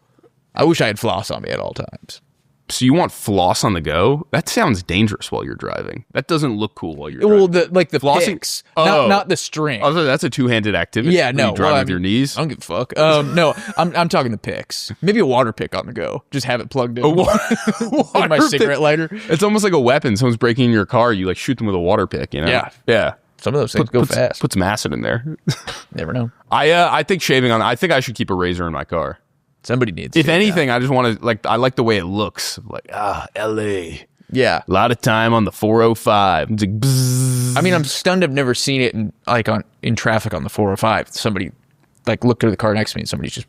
I wish I had floss on me at all times. So you want floss on the go? That sounds dangerous while you're driving. That doesn't look cool while you're driving. Well, the flossing, picks, not the string. Oh, that's a two-handed activity. Yeah, no. You drive with your knees. I don't give a fuck. No, I'm talking the picks. Maybe a water pick on the go. Just have it plugged in. Like my cigarette lighter. It's almost like a weapon. Someone's breaking in your car. You like shoot them with a water pick. Yeah. Some of those things go fast. Put some acid in there. Never know. I think shaving on. I think I should keep a razor in my car. Somebody needs. If anything, I just want to I like the way it looks. Like L.A. Yeah, a lot of time on the 405. It's like, bzzz. I mean, I'm stunned. I've never seen it in traffic on the 405. Somebody looked at the car next to me and somebody's just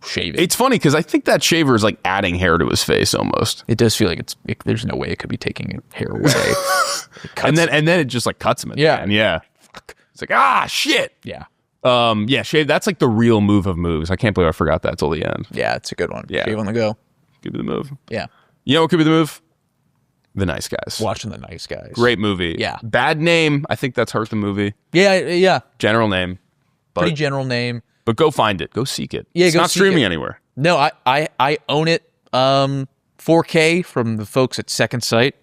shaving. It's funny because I think that shaver is like adding hair to his face almost. It does feel like there's no way it could be taking hair away. and then it just like cuts him. Yeah. It's like shit. Yeah. Shave. That's like the real move of moves. I can't believe I forgot that till the end. Yeah, it's a good one. Yeah. Shave on the go. Could be the move. Yeah. You know what could be the move? The Nice Guys. Watching The Nice Guys. Great movie. Yeah. Bad name. I think that's hurt the movie. Yeah. General name. Pretty general name. But go find it. Go seek it. Yeah, it's not streaming anywhere. No, I own it. 4K from the folks at Second Sight.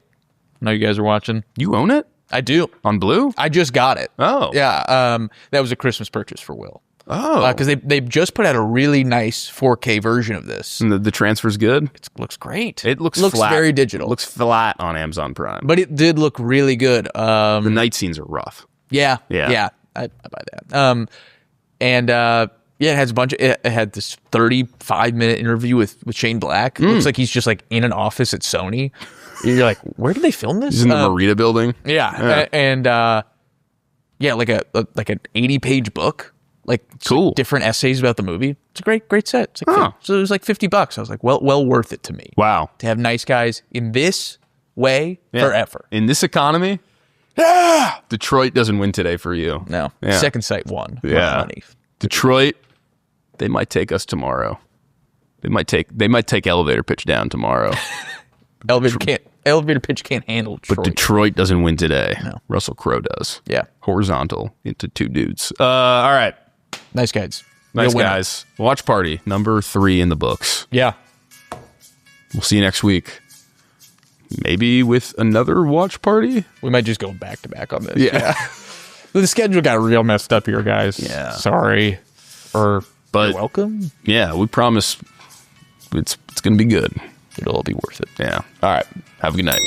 I know you guys are watching. You own it? I do. On Blue? I just got it. Oh. Yeah. That was a Christmas purchase for Will. Oh. Because they just put out a really nice 4K version of this. And the transfer's good? It looks great. It looks flat. Very digital. It looks flat on Amazon Prime. But it did look really good. The night scenes are rough. Yeah. I buy that. It has a bunch of, it had this 35-minute interview with Shane Black. It looks like he's just like in an office at Sony. You're like, where did they film this? He's in the Marita building. Yeah. And like an 80-page book. Like cool. Different essays about the movie. It's a great set. It's like so it was like $50. I was like, well worth it to me. Wow. To have Nice Guys in this way forever. In this economy? Detroit doesn't win today for you. No. Yeah. Second Sight won. Yeah. Money. Detroit, they might take us tomorrow. They might take elevator pitch down tomorrow. Elevator pitch can't handle Detroit. But Detroit doesn't win today. No. Russell Crowe does. Yeah. Horizontal into two dudes. All right. Nice Guys. Nice Guys. Watch Party, number 3 in the books. Yeah. We'll see you next week. Maybe with another watch party? We might just go back to back on this. Yeah. The schedule got real messed up here, guys. Yeah. Sorry. But you're welcome. Yeah, we promise it's going to be good. It'll all be worth it. Yeah. All right. Have a good night.